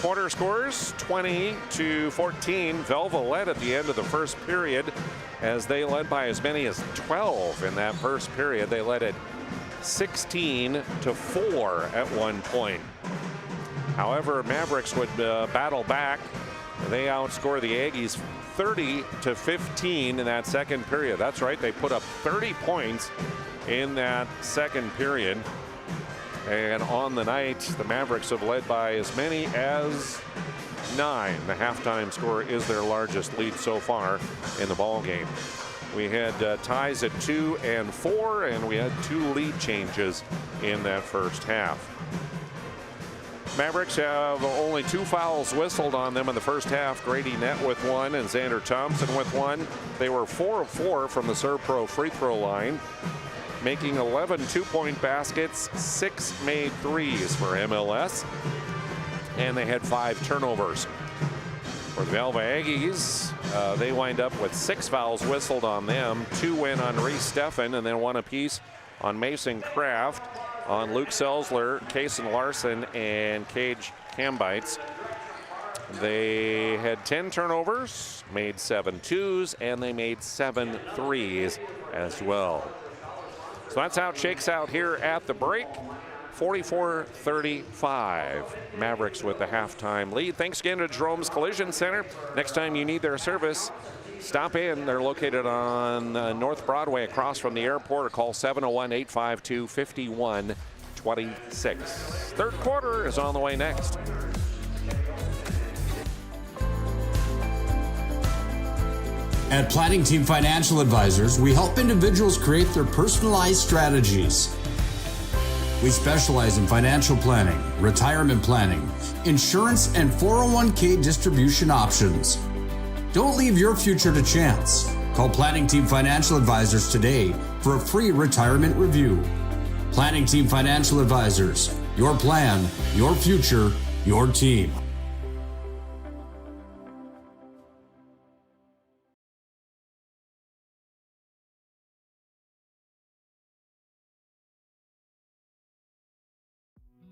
Speaker 12: Quarter scores 20-14. Velva led at the end of the first period as they led by as many as 12 in that first period. They led it 16-4 at one point. However, Mavericks would battle back. They outscore the Aggies 30-15 in that second period. That's right, they put up 30 points in that second period. And on the night, the Mavericks have led by as many as 9. The halftime score is their largest lead so far in the ball game. We had ties at 2 and 4, and we had 2 lead changes in that first half. Mavericks have only 2 fouls whistled on them in the first half. Grady Nett with 1 and Xander Thompson with 1. They were 4 of 4 from the Servpro free throw line, making 11 2-point baskets, 6 made threes for MLS, and they had 5 turnovers. For the Velva Aggies, they wind up with 6 fouls whistled on them. 2 went on Reese Steffen, and then 1 apiece on Mason Kraft, on Luke Selsler, Kason Larson, and Cage Cambites. They had 10 turnovers, made 7 twos, and they made 7 threes as well. So that's how it shakes out here at the break. 44-35. Mavericks with the halftime lead. Thanks again to Jerome's Collision Center. Next time you need their service, stop in. They're located on North Broadway across from the airport, or call 701-852-5126. Third quarter is on the way next.
Speaker 1: At Planning Team Financial Advisors, we help individuals create their personalized strategies. We specialize in financial planning, retirement planning, insurance, and 401k distribution options. Don't leave your future to chance. Call Planning Team Financial Advisors today for a free retirement review. Planning Team Financial Advisors, your plan, your future, your team.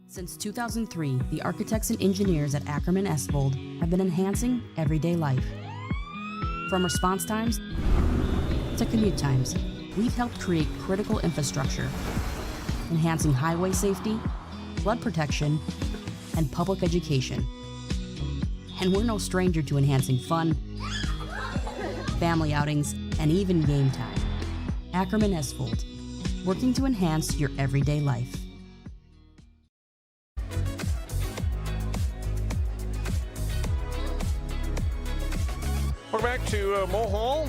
Speaker 10: Since 2003, the architects and engineers at Ackerman Esvold have been enhancing everyday life. From response times to commute times, we've helped create critical infrastructure, enhancing highway safety, flood protection, and public education. And we're no stranger to enhancing fun, family outings, and even game time. Ackerman Esvold, working to enhance your everyday life.
Speaker 12: Welcome back to Mohall.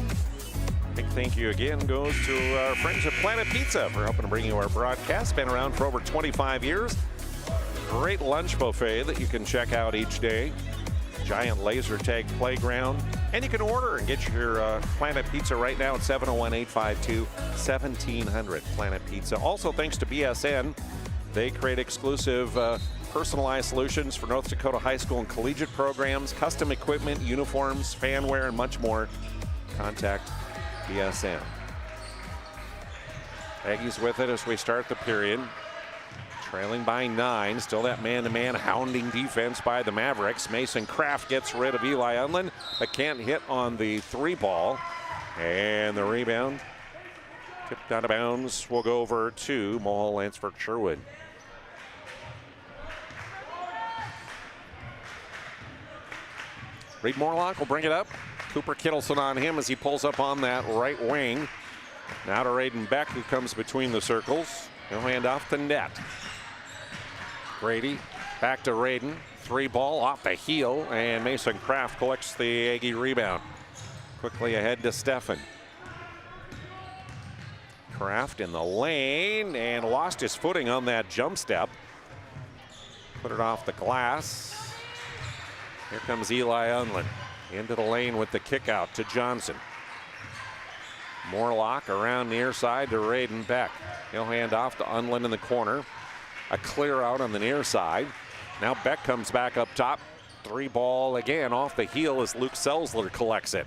Speaker 12: Big thank you again goes to our friends at Planet Pizza for helping to bring you our broadcast. Been around for over 25 years. Great lunch buffet that you can check out each day. Giant laser tag playground. And you can order and get your Planet Pizza right now at 701-852-1700. Planet Pizza. Also, thanks to BSN, they create exclusive personalized solutions for North Dakota high school and collegiate programs, custom equipment, uniforms, fanware, and much more. Contact BSN. Aggies with it as we start the period. Trailing by 9. Still that man-to-man hounding defense by the Mavericks. Mason Kraft gets rid of Eli Unlin, but can't hit on the 3 ball. And the rebound tipped out of bounds will go over to Mohall Lansford Sherwood. Reed Morlock will bring it up. Cooper Kittleson on him as he pulls up on that right wing. Now to Raiden Beck, who comes between the circles. He'll hand off to net. Grady back to Raiden. 3 ball off the heel, and Mason Kraft collects the Aggie rebound. Quickly ahead to Steffen. Kraft in the lane and lost his footing on that jump step. Put it off the glass. Here comes Eli Unlin into the lane with the kick out to Johnson. Morlock around near side to Raiden Beck. He'll hand off to Unlin in the corner. A clear out on the near side. Now Beck comes back up top. 3 ball again off the heel as Luke Selzler collects it.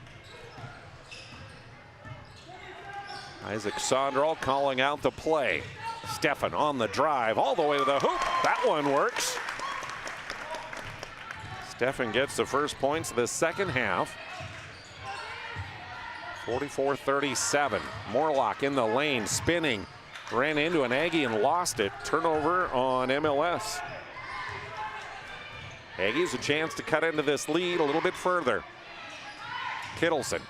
Speaker 12: Isaac Sondral calling out the play. Steffen on the drive all the way to the hoop. That one works. Steffen gets the first points of the second half. 44-37. Morlock in the lane, spinning. Ran into an Aggie and lost it. Turnover on MLS. Aggies a chance to cut into this lead a little bit further. Kittleson.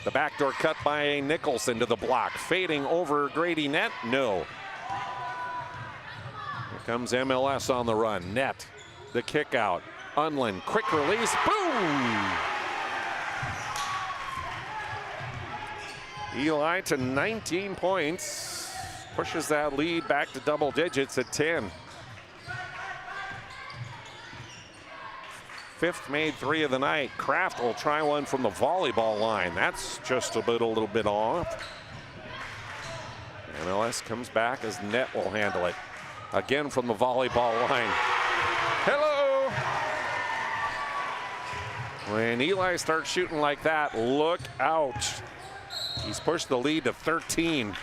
Speaker 12: The backdoor cut by Nicholson to the block. Fading over Grady Net. No. Here comes MLS on the run. Net. The kick out. Unlin. Quick release. Boom! Eli to 19 points. Pushes that lead back to double digits at 10. Fifth made 3 of the night. Kraft will try one from the volleyball line. That's just a little bit off. MLS comes back as Net will handle it. Again from the volleyball line. Hello! When Eli starts shooting like that, look out. He's pushed the lead to 13.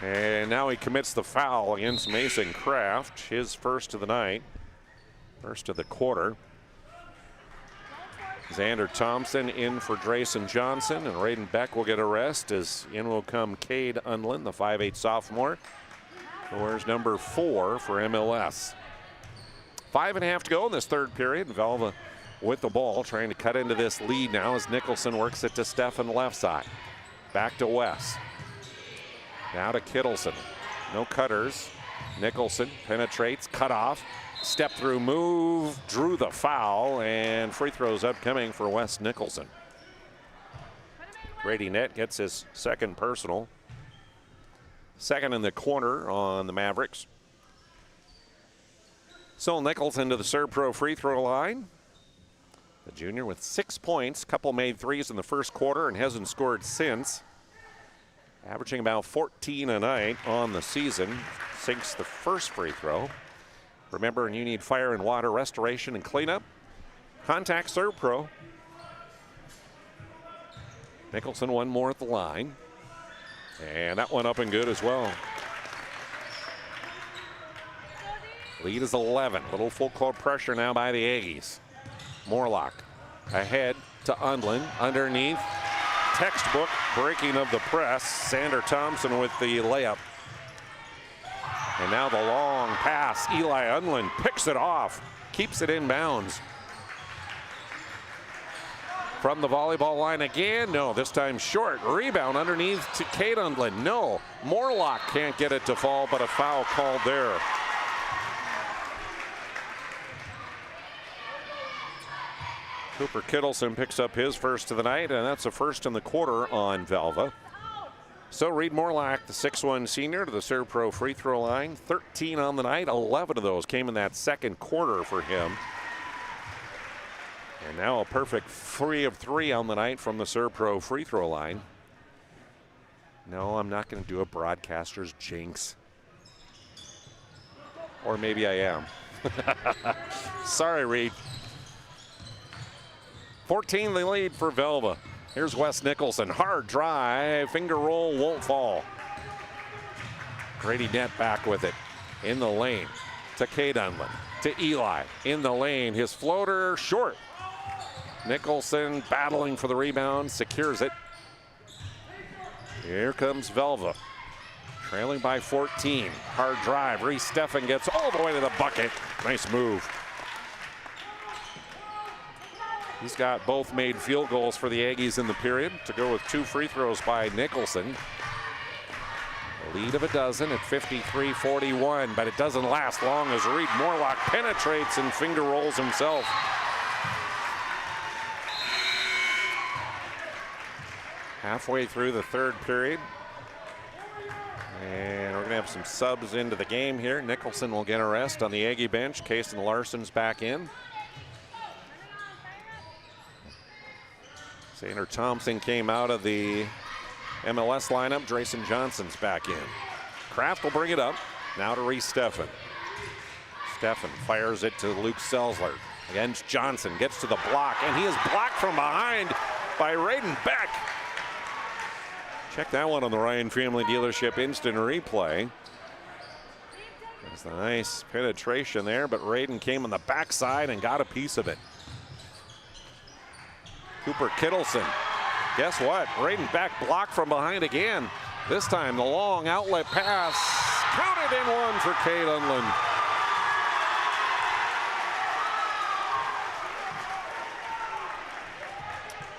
Speaker 12: And now he commits the foul against Mason Kraft, his first of the night, first of the quarter. Xander Thompson in for Drayson Johnson, and Raiden Beck will get a rest as in will come Cade Unlin, the 5'8" sophomore, who wears number 4 for MLS. 5.5 to go in this third period. Velva with the ball, trying to cut into this lead now as Nicholson works it to Steffen left side. Back to West. Now to Kittleson. No cutters. Nicholson penetrates, cut off, step through move, drew the foul, and free throws upcoming for Wes Nicholson. Grady Net gets his second personal. Second in the corner on the Mavericks. So Nicholson to the Servpro free throw line. The junior with 6 points, couple made threes in the first quarter and hasn't scored since. Averaging about 14 a night on the season. Sinks the first free throw. Remember, and you need fire and water restoration and cleanup, contact Servpro. Nicholson one more at the line. And that one up and good as well. Lead is 11. Little full court pressure now by the Aggies. Morlock ahead to Unlin. Underneath. Textbook breaking of the press. Xander Thompson with the layup. And now the long pass. Eli Unlin picks it off. Keeps it in bounds. From the volleyball line again. No, this time short. Rebound underneath to Cade Unlin. No. Morlock can't get it to fall, but a foul called there. Cooper Kittleson picks up his first of the night, and that's a first in the quarter on Velva. So Reed Morlock, the 6'1 senior, to the Serve Pro free throw line. 13 on the night. 11 of those came in that second quarter for him. And now a perfect 3 of 3 on the night from the Serve Pro free throw line. No, I'm not going to do a broadcaster's jinx. Or maybe I am. Sorry, Reed. 14 the lead for Velva. Here's Wes Nicholson. Hard drive. Finger roll won't fall. Grady Nett back with it. In the lane. To Cade Unlin. To Eli. In the lane. His floater short. Nicholson battling for the rebound. Secures it. Here comes Velva. Trailing by 14. Hard drive. Reese Steffen gets all the way to the bucket. Nice move. He's got both made field goals for the Aggies in the period to go with 2 free throws by Nicholson. A lead of a dozen at 53-41, but it doesn't last long as Reed Morlock penetrates and finger rolls himself. Halfway through the third period. And we're going to have some subs into the game here. Nicholson will get a rest on the Aggie bench. Kason Larson's back in. Sander Thompson came out of the MLS lineup. Drayson Johnson's back in. Kraft will bring it up. Now to Reese Steffen. Steffen fires it to Luke Selzler. Against Johnson. Gets to the block, and he is blocked from behind by Raiden Beck. Check that one on the Ryan Family Dealership instant replay. There's a nice penetration there, but Raiden came on the backside and got a piece of it. Cooper Kittleson. Guess what? Raiden Beck blocked from behind again. This time the long outlet pass. Counted in one for Cade Unlin.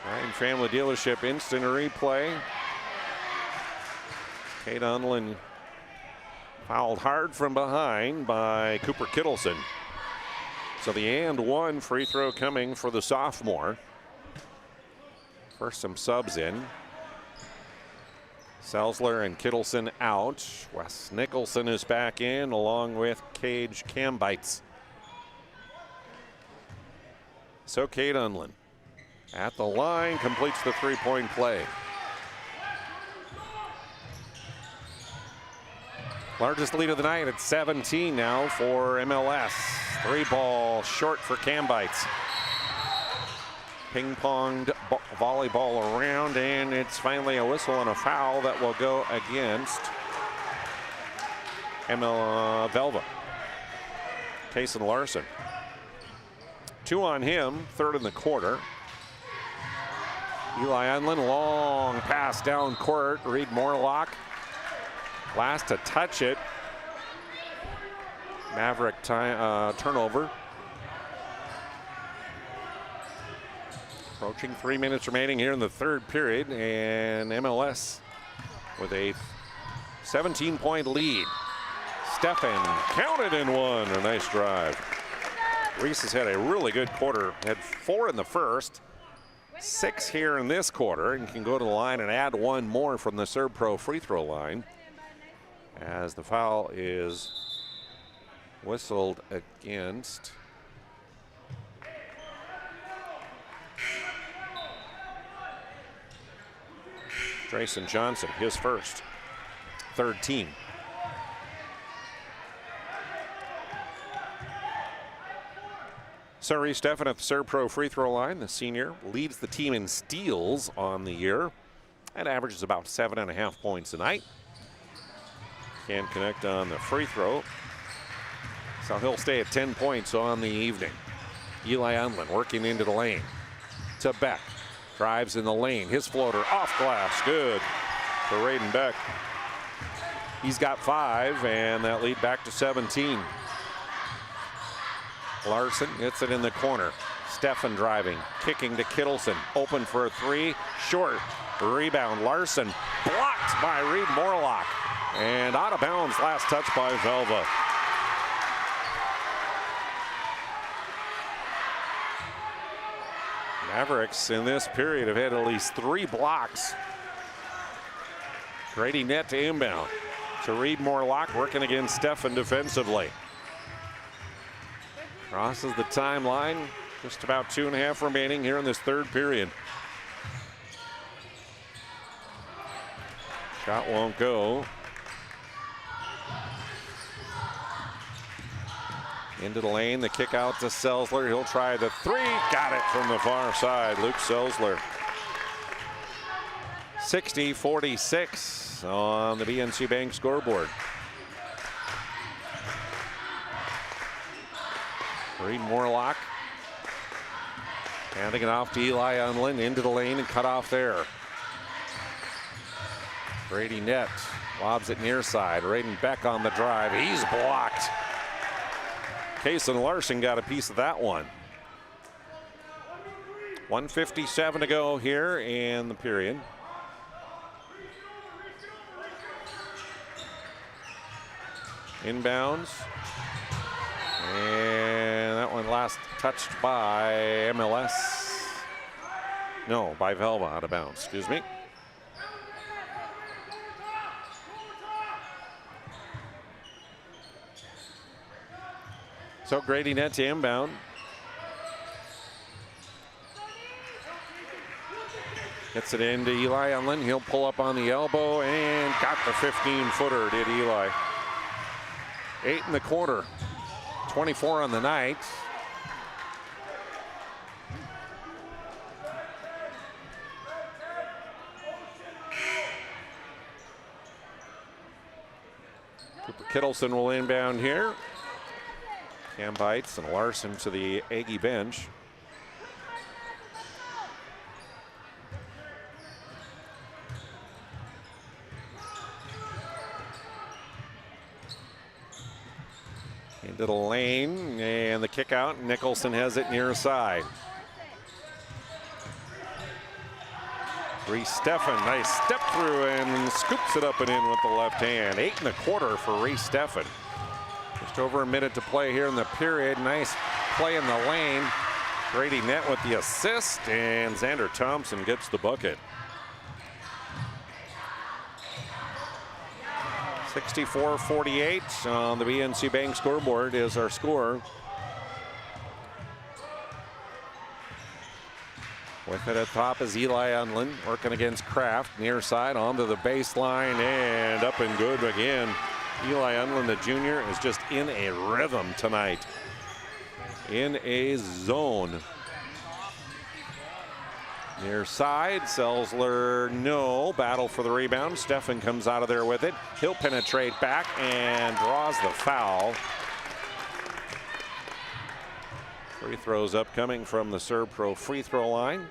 Speaker 12: Ryan Family Dealership instant replay. Cade Unlin fouled hard from behind by Cooper Kittleson. So the and one free throw coming for the sophomore. First some subs in. Selzler and Kittleson out. Wes Nicholson is back in along with Cage Cambites. So Cade Unlin at the line completes the three-point play. Largest lead of the night at 17 now for MLS. 3-ball short for Cambites. Ping-ponged volleyball around, and it's finally a whistle and a foul that will go against Velva. Kason Larson. 2 on him, third in the quarter. Eli Unlin, long pass down court. Reed Morlock. Last to touch it. Maverick turnover. Approaching 3 minutes remaining here in the third period, and MLS with a 17-point lead. Steffen counted in one. A nice drive. Reese has had a really good quarter. Had 4 in the first, 6 here in this quarter, and can go to the line and add 1 more from the Serve Pro free throw line. As the foul is whistled against Drayson Johnson, his first, third team. So Reese Steffen at the Serve Pro free throw line. The senior leads the team in steals on the year and averages about 7.5 points a night. Can't connect on the free throw, so he'll stay at 10 points on the evening. Eli Unlin working into the lane to Beck. Drives in the lane. His floater off glass. Good for Raiden Beck. He's got 5, and that lead back to 17. Larson gets it in the corner. Steffen driving, kicking to Kittleson. Open for a 3. Short. Rebound. Larson blocked by Reed Morlock. And out of bounds, last touch by Velva. Mavericks in this period have had at least 3 blocks. Grady net to inbound. To Reed Morlock working against Stefan defensively. Crosses the timeline. Just about 2.5 remaining here in this third period. Shot won't go. Into the lane, the kick out to Selzler. He'll try the 3. Got it from the far side. Luke Selzler. 60-46 on the BNC Bank scoreboard. Reed Morlock handing it off to Eli Unlin into the lane and cut off there. Brady net lobs it near side. Raiden Beck on the drive. He's blocked. Kason Larson got a piece of that one. 1:57 to go here in the period. Inbounds. And that one last touched by MLS. No, by Velva, out of bounds, excuse me. So Grady net to inbound. Gets it into Eli Unlin. He'll pull up on the elbow and got the 15-footer, did Eli. 8 in the quarter. 24 on the night. Cooper Kittleson will inbound here. Cam Bites and Larson to the Aggie bench. Into the lane and the kick out. Nicholson has it near side. Reese Steffen, nice step through and scoops it up and in with the left hand. 8 in the quarter for Reese Steffen. Just over a minute to play here in the period. Nice play in the lane. Grady net with the assist, and Xander Thompson gets the bucket. 64-48 on the BNC Bank scoreboard is our score. With it at top is Eli Unlin working against Kraft. Near side onto the baseline and up and good again. Eli Unlin, the junior, is just in a rhythm tonight. In a zone. Near side, Selzler, no. Battle for the rebound. Steffen comes out of there with it. He'll penetrate back and draws the foul. Free throws upcoming from the Serve Pro free throw line.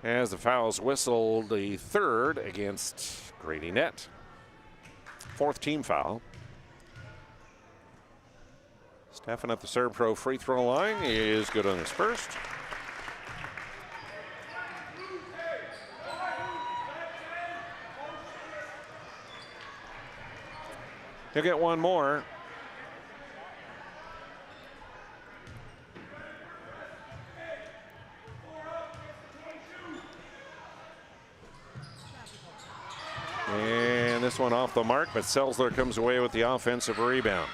Speaker 12: As the foul's whistled, the third against Grady net. 4th team foul. Steffen at the Serve Pro free throw line is good on his first. He'll get one more. And this one off the mark, but Selzler comes away with the offensive rebound.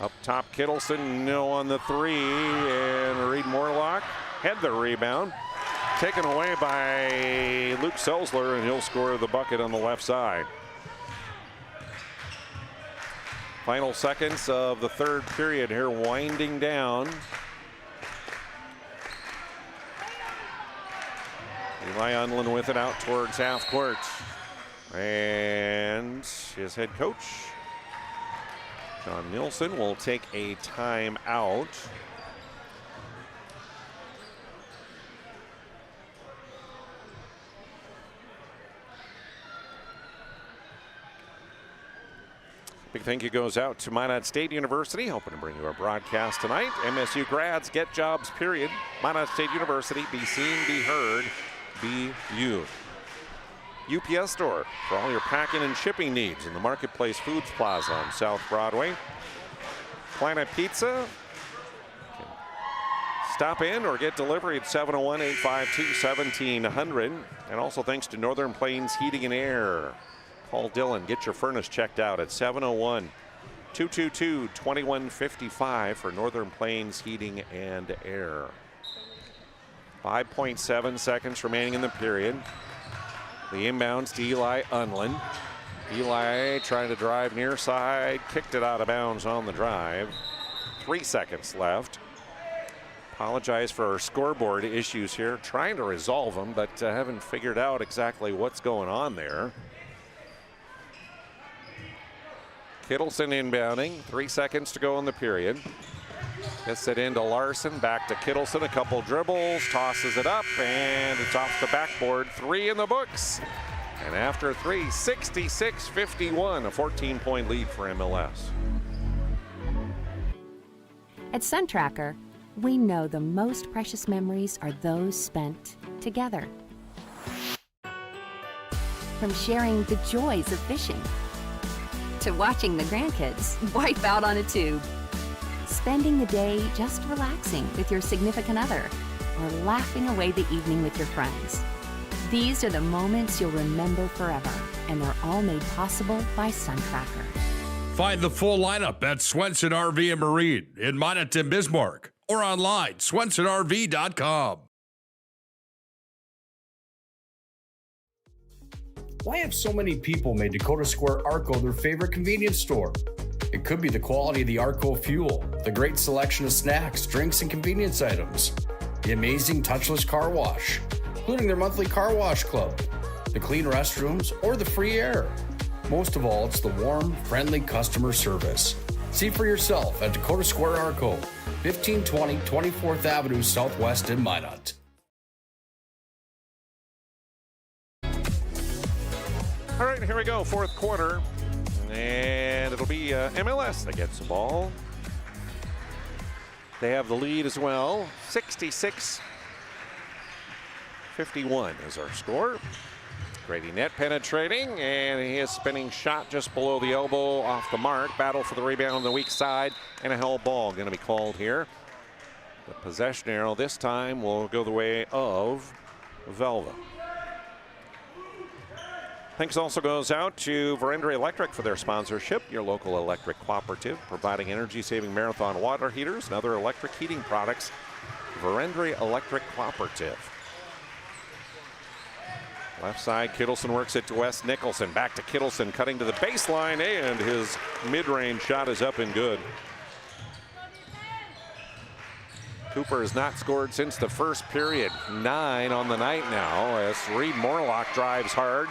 Speaker 12: Up top, Kittleson, no on the 3, and Reed Morlock had the rebound. Taken away by Luke Selzler, and he'll score the bucket on the left side. Final seconds of the third period here, winding down. Eli Unlin with it out towards half court. And his head coach, John Nielsen, will take a timeout. Big thank you goes out to Minot State University, helping to bring you our broadcast tonight. MSU grads, get jobs, period. Minot State University, be seen, be heard, be you. UPS Store for all your packing and shipping needs in the Marketplace Foods Plaza on South Broadway. Planet Pizza. Stop in or get delivery at 701-852-1700. And also thanks to Northern Plains Heating and Air. Call Dylan, get your furnace checked out at 701-222-2155 for Northern Plains Heating and Air. 5.7 seconds remaining in the period. The inbounds to Eli Unlin. Eli trying to drive near side, kicked it out of bounds on the drive. 3 seconds left. Apologize for our scoreboard issues here. Trying to resolve them, but haven't figured out exactly what's going on there. Kittleson inbounding. 3 seconds to go in the period. Gets it into Larson. Back to Kittleson. A couple dribbles. Tosses it up, and it's off the backboard. 3 in the books. And after 3, 66-51, a 14-point lead for MLS.
Speaker 21: At SunTracker, we know the most precious memories are those spent together. From sharing the joys of fishing to watching the grandkids wipe out on a tube, spending the day just relaxing with your significant other, or laughing away the evening with your friends. These are the moments you'll remember forever, and they're all made possible by SunTracker.
Speaker 22: Find the full lineup at Swenson RV and Marine in Minot and Bismarck, or online, swensonrv.com.
Speaker 1: Why have so many people made Dakota Square Arco their favorite convenience store? It could be the quality of the Arco fuel, the great selection of snacks, drinks, and convenience items, the amazing touchless car wash, including their monthly car wash club, the clean restrooms, or the free air. Most of all, it's the warm, friendly customer service. See for yourself at Dakota Square Arco, 1520 24th Avenue Southwest in Minot.
Speaker 12: All right, here we go, fourth quarter. And it'll be MLS that gets the ball. They have the lead as well. 66-51 is our score. Grady Nett penetrating, and he is spinning shot just below the elbow, off the mark. Battle for the rebound on the weak side, and a held ball going to be called here. The possession arrow this time will go the way of Velva. Thanks also goes out to Verendrya Electric for their sponsorship, your local electric cooperative, providing energy-saving marathon water heaters and other electric heating products. Verendrya Electric Cooperative. Left side, Kittleson works it to Wes Nicholson. Back to Kittleson, cutting to the baseline, and his mid-range shot is up and good. Cooper has not scored since the first period. 9 on the night now as Reed Morlock drives hard.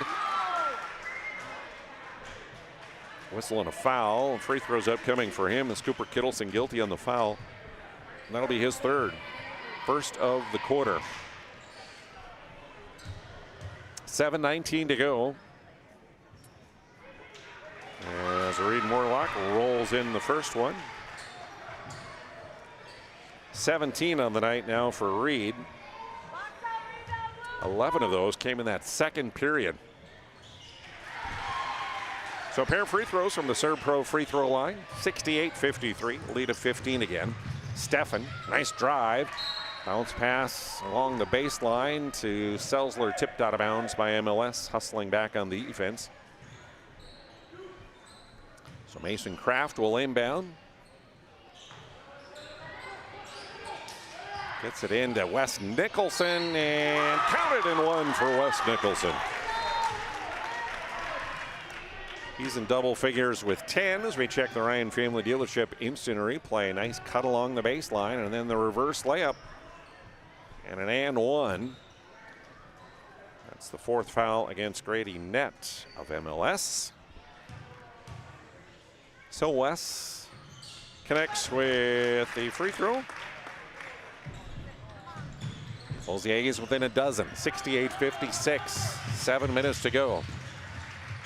Speaker 12: Whistle and a foul. Free throws upcoming for him as Cooper Kittleson guilty on the foul. And that'll be his third. First of the quarter. 7:19 to go. As Reed Morlock rolls in the first one. 17 on the night now for Reed. 11 of those came in that second period. So a pair of free throws from the Serb Pro free throw line. 68-53, lead of 15 again. Steffen, nice drive. Bounce pass along the baseline to Selzler, tipped out of bounds by MLS, hustling back on the defense. So Mason Kraft will inbound. Gets it into Wes Nicholson, and counted and one for Wes Nicholson. He's in double figures with 10 as we check the Ryan Family Dealership instant replay. Nice cut along the baseline, and then the reverse layup. And an and one. That's the fourth foul against Grady Nett of MLS. So Wes connects with the free throw. Pulls the Aggies within a dozen. 68-56, 7 minutes to go.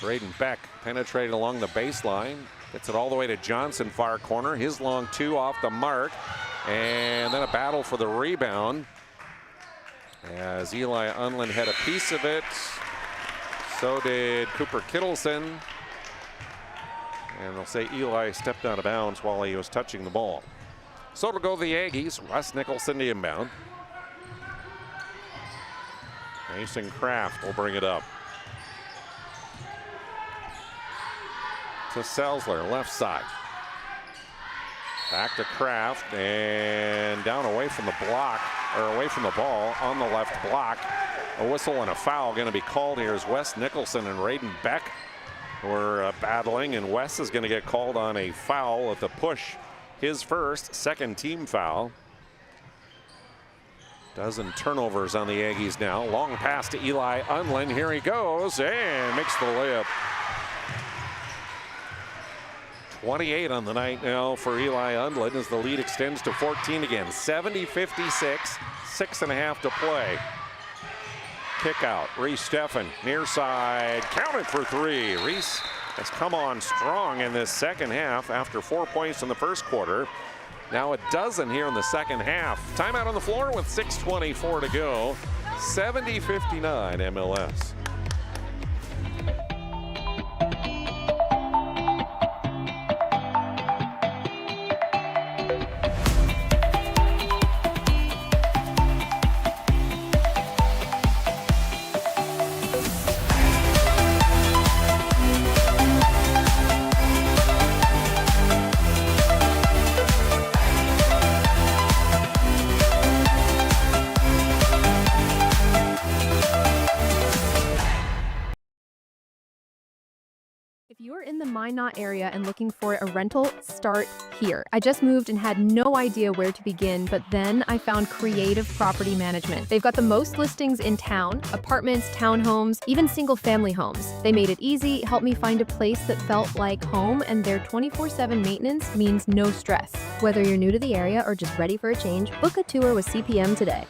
Speaker 12: Braden Beck penetrated along the baseline. Gets it all the way to Johnson, far corner. His long two off the mark. And then a battle for the rebound. As Eli Unlin had a piece of it. So did Cooper Kittleson. And they'll say Eli stepped out of bounds while he was touching the ball. So it'll go the Aggies. Wes Nicholson to inbound. Mason Kraft will bring it up. To Selzler, left side. Back to Kraft and down away from the block, or away from the ball on the left block. A whistle and a foul going to be called here as Wes Nicholson and Raiden Beck were battling, and Wes is going to get called on a foul at the push. His first, second team foul. Dozen turnovers on the Aggies now. Long pass to Eli Unlin. Here he goes and makes the layup. 28 on the night now for Eli Unlin as the lead extends to 14 again. 70-56, 6.5 to play. Kick out, Reese Steffen, near side, counted for three. Reese has come on strong in this second half after 4 points in the first quarter. Now a dozen here in the second half. Timeout on the floor with 6:24 to go. 70-59 MLS.
Speaker 23: If you're in the Minot area and looking for a rental, start here. I just moved and had no idea where to begin, but then I found Creative Property Management. They've got the most listings in town, apartments, townhomes, even single-family homes. They made it easy, helped me find a place that felt like home, and their 24/7 maintenance means no stress. Whether you're new to the area or just ready for a change, book a tour with CPM today.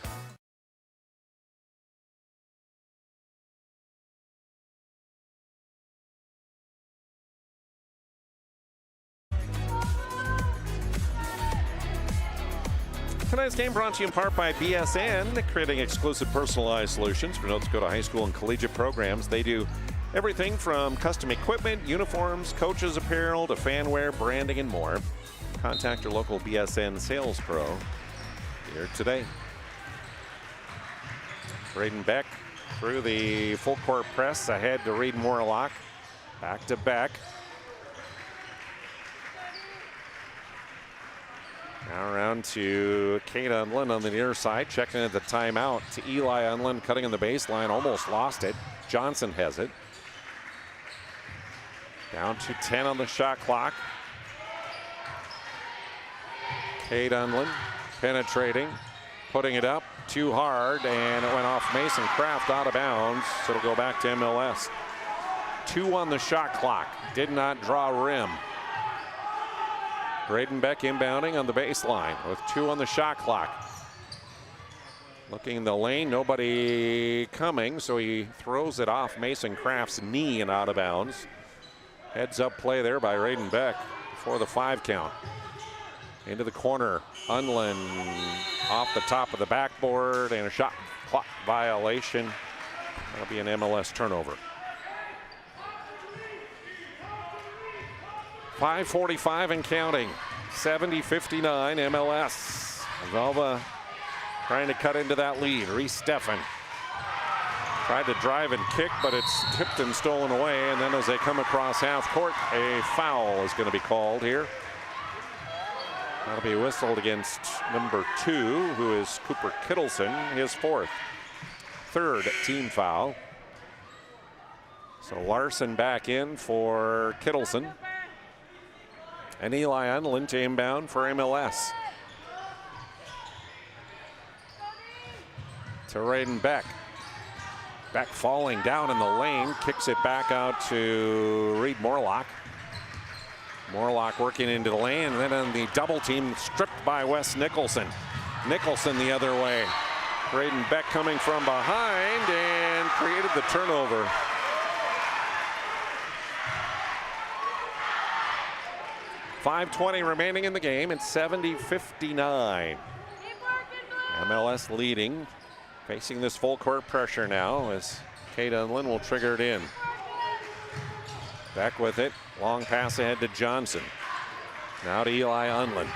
Speaker 12: Tonight's game brought to you in part by BSN, creating exclusive personalized solutions for North Dakota high school and collegiate programs. They do everything from custom equipment, uniforms, coaches apparel, to fanware, branding, and more. Contact your local BSN sales pro here today. Braden Beck through the full court press ahead to Reed Morlock. Back to Beck. Now around to Kate Unlin on the near side, checking at the timeout to Eli Unlin, cutting in the baseline, almost lost it. Johnson has it. Down to 10 on the shot clock. Kate Unlin penetrating, putting it up too hard, and it went off Mason Kraft out of bounds, so it'll go back to MLS. 2 on the shot clock, did not draw rim. Braden Beck inbounding on the baseline with 2 on the shot clock. Looking in the lane, nobody coming, so he throws it off Mason Kraft's knee and out of bounds. Heads up play there by Braden Beck for the 5 count. Into the corner, Unlin off the top of the backboard, and a shot clock violation. That'll be an MLS turnover. 5:45 and counting. 70-59 MLS. Velva trying to cut into that lead. Reese Steffen tried to drive and kick, but it's tipped and stolen away. And then as they come across half court, a foul is going to be called here. That'll be whistled against number 2, who is Cooper Kittleson, his 4th. 3rd team foul. So Larson back in for Kittleson. And Eli Unlin to inbound for MLS. To Braden Beck. Beck falling down in the lane, kicks it back out to Reed Morlock. Morlock working into the lane, and then on the double team, stripped by Wes Nicholson. Nicholson the other way. Braden Beck coming from behind and created the turnover. .5:20 remaining in the game. It's 70-59. MLS leading, facing this full court pressure now as Kate Unlin will trigger it in. Beck with it. Long pass ahead to Johnson. Now to Eli Unlin.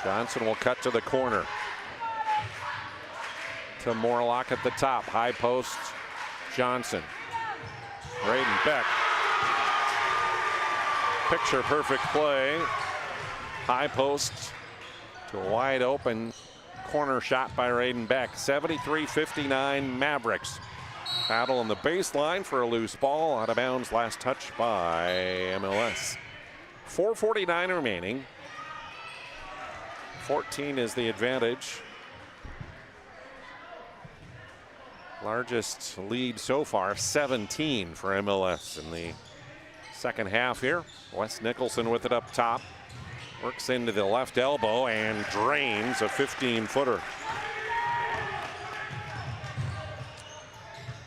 Speaker 12: Johnson will cut to the corner. To Morlock at the top. High post. Johnson. Braden Beck. Picture perfect play. High post to a wide open corner shot by Raiden Beck. 73-59 Mavericks. Battle on the baseline for a loose ball. Out of bounds. Last touch by MLS. 4:49 remaining. 14 is the advantage. Largest lead so far, 17 for MLS in the second half here. Wes Nicholson with it up top. Works into the left elbow and drains a 15-footer.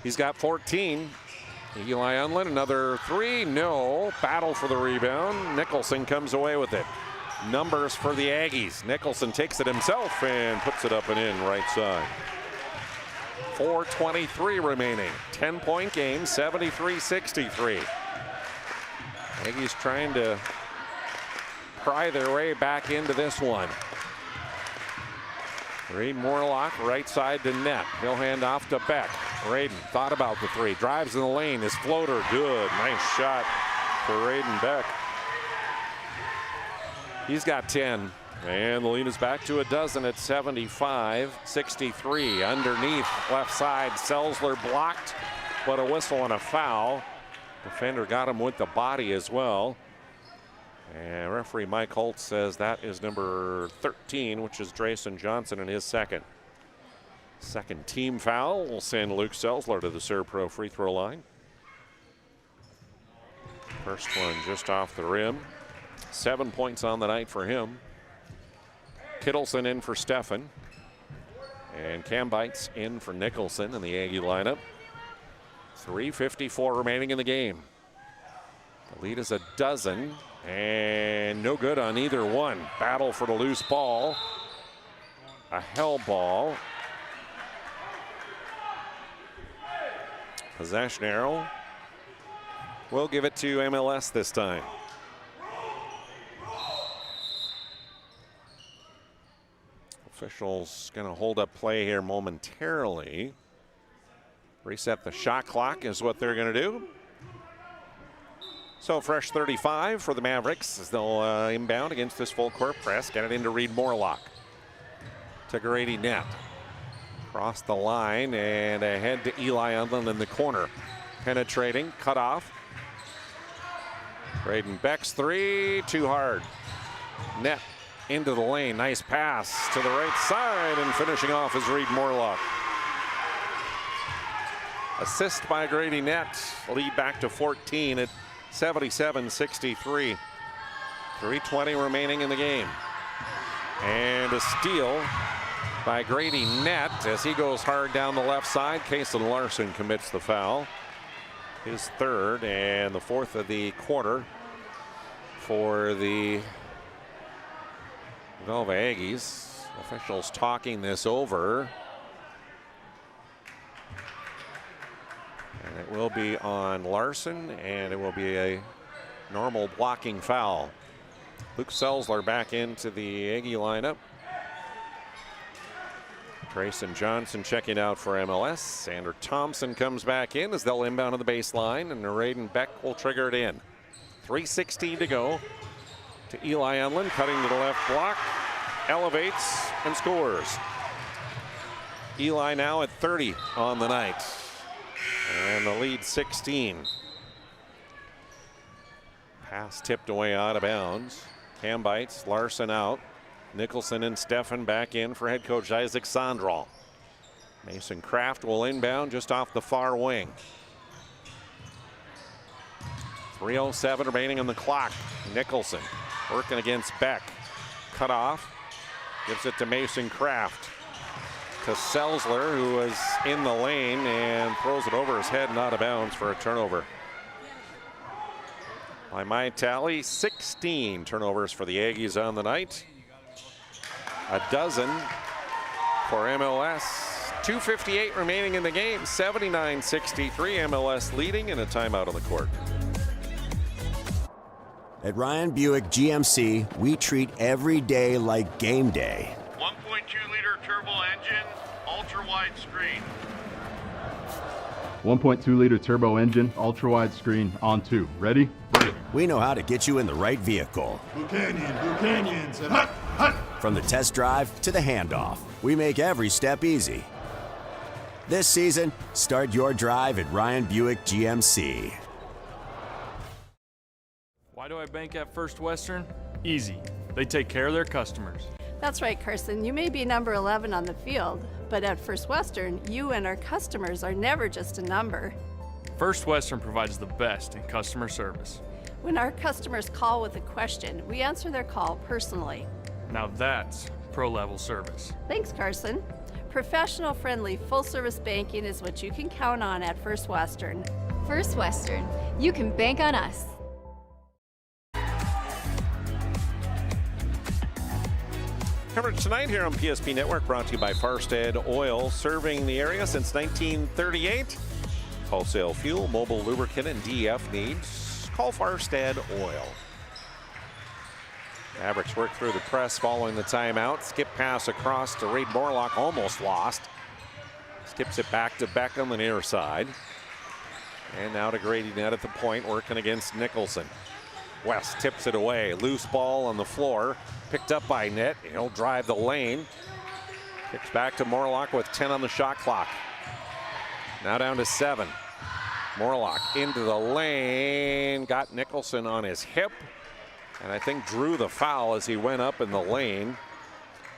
Speaker 12: He's got 14. Eli Unlin, another three. No. Battle for the rebound. Nicholson comes away with it. Numbers for the Aggies. Nicholson takes it himself and puts it up and in right side. 4:23 remaining. 10-point game, 73-63. Aggies trying to pry their way back into this one. Reed Morlock, right side to net. He'll hand off to Beck. Raiden thought about the three. Drives in the lane. His floater, good. Nice shot for Raiden Beck. He's got 10. And the lead is back to a dozen at 75-63. Underneath, left side, Selzler blocked, but a whistle and a foul. Defender got him with the body as well. And referee Mike Holt says that is number 13, which is Drayson Johnson, and his second. Second team foul will send Luke Selzler to the Servpro free throw line. First one just off the rim. 7 points on the night for him. Kittleson in for Steffen. And Cambites in for Nicholson in the Aggie lineup. 3:54 remaining in the game. The lead is a dozen. And no good on either one. Battle for the loose ball. A hell ball. Possession arrow. We'll give it to MLS this time. Officials going to hold up play here momentarily. Reset the shot clock is what they're going to do. So fresh 35 for the Mavericks as they'll inbound against this full court press. Get it into Reed Morlock. To Grady Net. Across the line and ahead to Eli Unlin in the corner. Penetrating, cut off. Braden Beck's three, too hard. Net into the lane, nice pass to the right side, and finishing off is Reed Morlock. Assist by Grady Net, lead back to 14 at 77-63. 3:20 remaining in the game. And a steal by Grady Net as he goes hard down the left side. Kason Larson commits the foul. His third and the fourth of the quarter for the Velva Aggies. Officials talking this over. And it will be on Larson, and it will be a normal blocking foul. Luke Selzler back into the Aggie lineup. Drayson Johnson checking out for MLS. Sander Thompson comes back in as they'll inbound on the baseline, and Raiden Beck will trigger it in. 3:16 to go. To Eli Unlin, cutting to the left block, elevates and scores. Eli now at 30 on the night. And the lead 16. Pass tipped away out of bounds. Cambites, Larson out. Nicholson and Steffen back in for head coach Isaac Sondral. Mason Kraft will inbound just off the far wing. 3:07 remaining on the clock. Nicholson working against Beck. Cut off. Gives it to Mason Kraft. To Selzler, who is in the lane and throws it over his head and out of bounds for a turnover. By my tally, 16 turnovers for the Aggies on the night. A dozen for MLS. 2:58 remaining in the game. 79-63, MLS leading, and a timeout on the court.
Speaker 4: At Ryan Buick GMC, we treat every day like game day.
Speaker 22: 1.2-liter turbo engine, ultra-wide screen.
Speaker 8: 1.2-liter turbo engine, ultra-wide screen, on 2. Ready? Ready.
Speaker 4: We know how to get you in the right vehicle.
Speaker 6: Blue Canyons, and hut, hut.
Speaker 4: From the test drive to the handoff, we make every step easy. This season, start your drive at Ryan Buick GMC.
Speaker 11: Why do I bank at First Western? Easy. They take care of their customers.
Speaker 17: That's right, Carson. You may be number 11 on the field, but at First Western, you and our customers are never just a number.
Speaker 11: First Western provides the best in customer service.
Speaker 17: When our customers call with a question, we answer their call personally.
Speaker 11: Now that's pro-level service.
Speaker 17: Thanks, Carson. Professional, friendly, full-service banking is what you can count on at First Western.
Speaker 23: First Western, you can bank on us.
Speaker 12: Coverage tonight here on PSP Network, brought to you by Farstead Oil, serving the area since 1938. Wholesale fuel, mobile lubricant, and DEF needs. Call Farstead Oil. Mavericks work through the press following the timeout. Skip pass across to Reed Morlock, almost lost. Skips it back to Beckham on the near side. And now to Grady Nett at the point, working against Nicholson. West tips it away. Loose ball on the floor. Picked up by Nett. He'll drive the lane. Kicks back to Morlock with 10 on the shot clock. Now down to 7. Morlock into the lane. Got Nicholson on his hip. And I think drew the foul as he went up in the lane.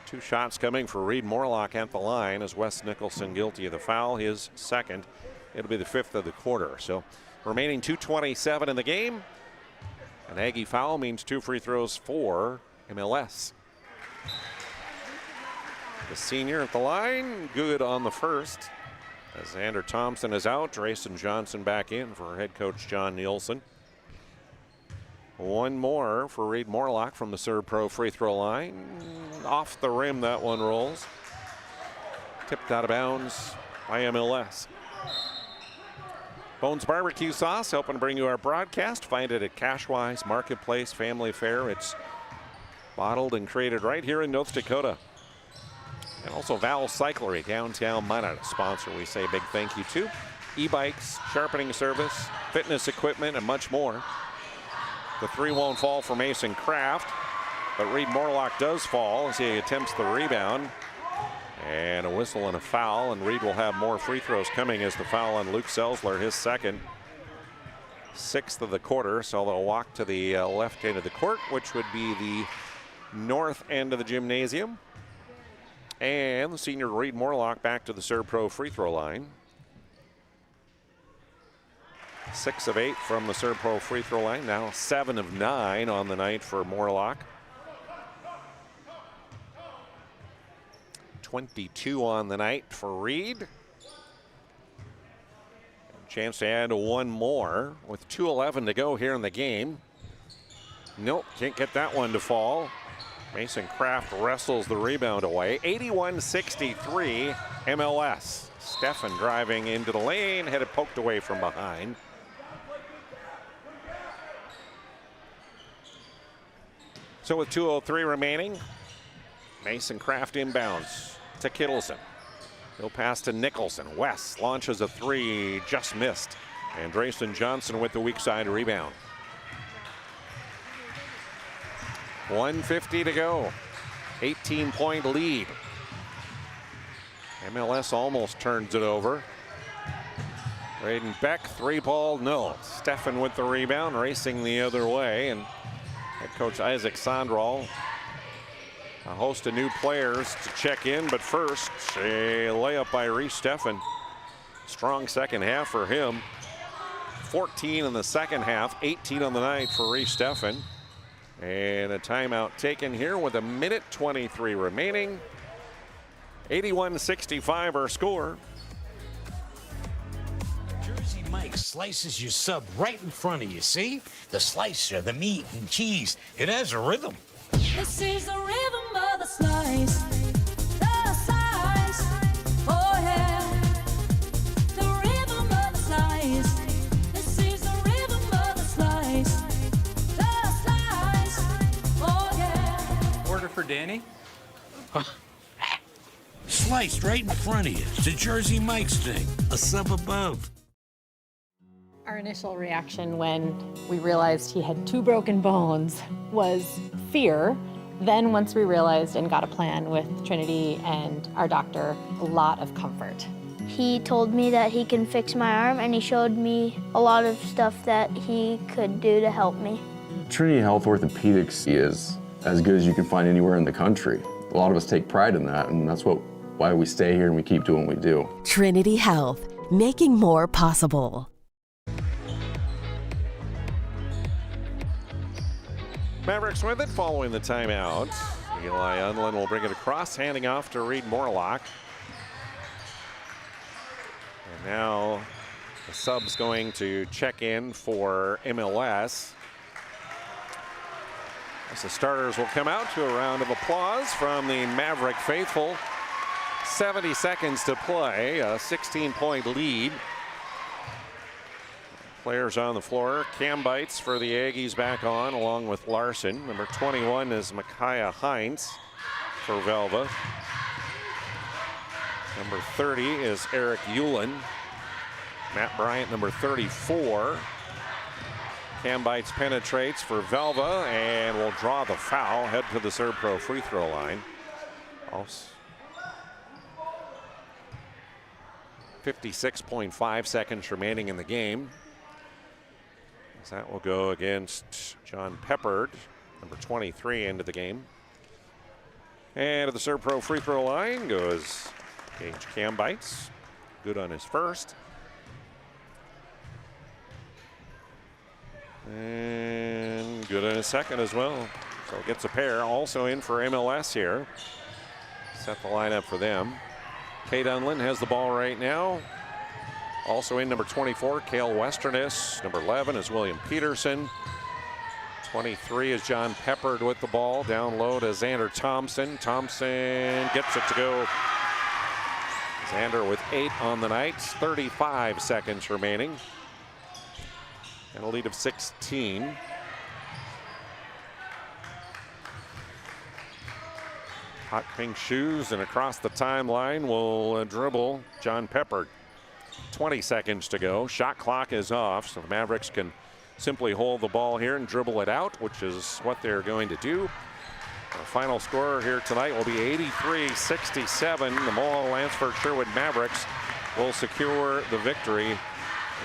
Speaker 12: 2 shots coming for Reed Morlock at the line as Wes Nicholson guilty of the foul. His second. It'll be the 5th of the quarter. So remaining 2:27 in the game. An Aggie foul means 2 free throws for MLS. The senior at the line, good on the first. As Xander Thompson is out, Drayson Johnson back in for head coach John Nielsen. 1 more for Reed Morlock from the Serve Pro free throw line. Off the rim, that one rolls. Tipped out of bounds by MLS. Bones Barbecue Sauce, helping to bring you our broadcast. Find it at Cashwise Marketplace Family Fare. It's bottled and created right here in North Dakota. And also Val Cyclery, downtown Minot, a sponsor we say big thank you to. E-bikes, sharpening service, fitness equipment, and much more. The 3 won't fall for Mason Kraft, but Reed Morlock does fall as he attempts the rebound. And a whistle and a foul, and Reed will have more free throws coming as the foul on Luke Selzler, his second. 6th of the quarter, so they'll walk to the left end of the court, which would be the north end of the gymnasium. And the senior Reed Morlock back to the Serve Pro free throw line. 6 of 8 from the Serve Pro free throw line, now 7 of 9 on the night for Morlock. 22 on the night for Reed. Chance to add 1 more with 2:11 to go here in the game. Nope, can't get that one to fall. Mason Kraft wrestles the rebound away. 81-63 MLS. Steffen driving into the lane, had it poked away from behind. So with 2:03 remaining, Mason Kraft inbounds to Kittleson. He'll pass to Nicholson. West launches a 3, just missed. And Drayson Johnson with the weak side rebound. 1:50 to go. 18-point lead. MLS almost turns it over. Braden Beck, 3-ball, no. Steffen with the rebound, racing the other way. And head coach Isaac Sondral, a host of new players to check in, but first, a layup by Reese Steffen. Strong second half for him. 14 in the second half, 18 on the night for Reese Steffen. And a timeout taken here with 1:23 remaining. 81-65 our score.
Speaker 18: Jersey Mike slices your sub right in front of you, see? The slicer, the meat and cheese, it has a rhythm.
Speaker 25: This is the rhythm of the slice. The slice. Oh yeah. The rhythm of the slice. This is the rhythm of the slice. The slice.
Speaker 18: sliced right in front of you. It's a Jersey Mike's thing, a sub above.
Speaker 13: Our initial reaction when we realized he had 2 broken bones was fear. Then once we realized and got a plan with Trinity and our doctor, a lot of comfort.
Speaker 14: He told me that he can fix my arm, and he showed me a lot of stuff that he could do to help me.
Speaker 15: Trinity Health Orthopedics is as good as you can find anywhere in the country. A lot of us take pride in that, and that's why we stay here and we keep doing what we do.
Speaker 24: Trinity Health, making more possible.
Speaker 12: Mavericks with it following the timeout. Eli Unlin will bring it across, handing off to Reed Morlock. And now the sub's going to check in for MLS. As the starters will come out to a round of applause from the Maverick faithful. 70 seconds to play, a 16-point lead. Players on the floor. Cam Bites for the Aggies back on, along with Larson. Number 21 is Micaiah Hines for Velva. Number 30 is Eric Euland. Matt Bryant, number 34. Cam Bites penetrates for Velva and will draw the foul. Head to the Servpro free throw line. 56.5 seconds remaining in the game. That will go against John Peppard, number 23, into the game. And to the Servpro free throw line goes Gage Cam Bites. Good on his first. And good on his second as well. So gets a pair. Also in for MLS here. Set the lineup for them. Kate Unlin has the ball right now. Also in number 24, Cale Westerness. Number 11 is William Peterson. 23 is John Peppard with the ball. Down low to Xander Thompson. Thompson gets it to go. Xander with 8 on the night. 35 seconds remaining. And a lead of 16. Hot pink shoes, and across the timeline will dribble John Peppard. 20 seconds to go. Shot clock is off, so the Mavericks can simply hold the ball here and dribble it out, which is what they're going to do. Our final score here tonight will be 83-67. The Mohawk Lansford Sherwood Mavericks will secure the victory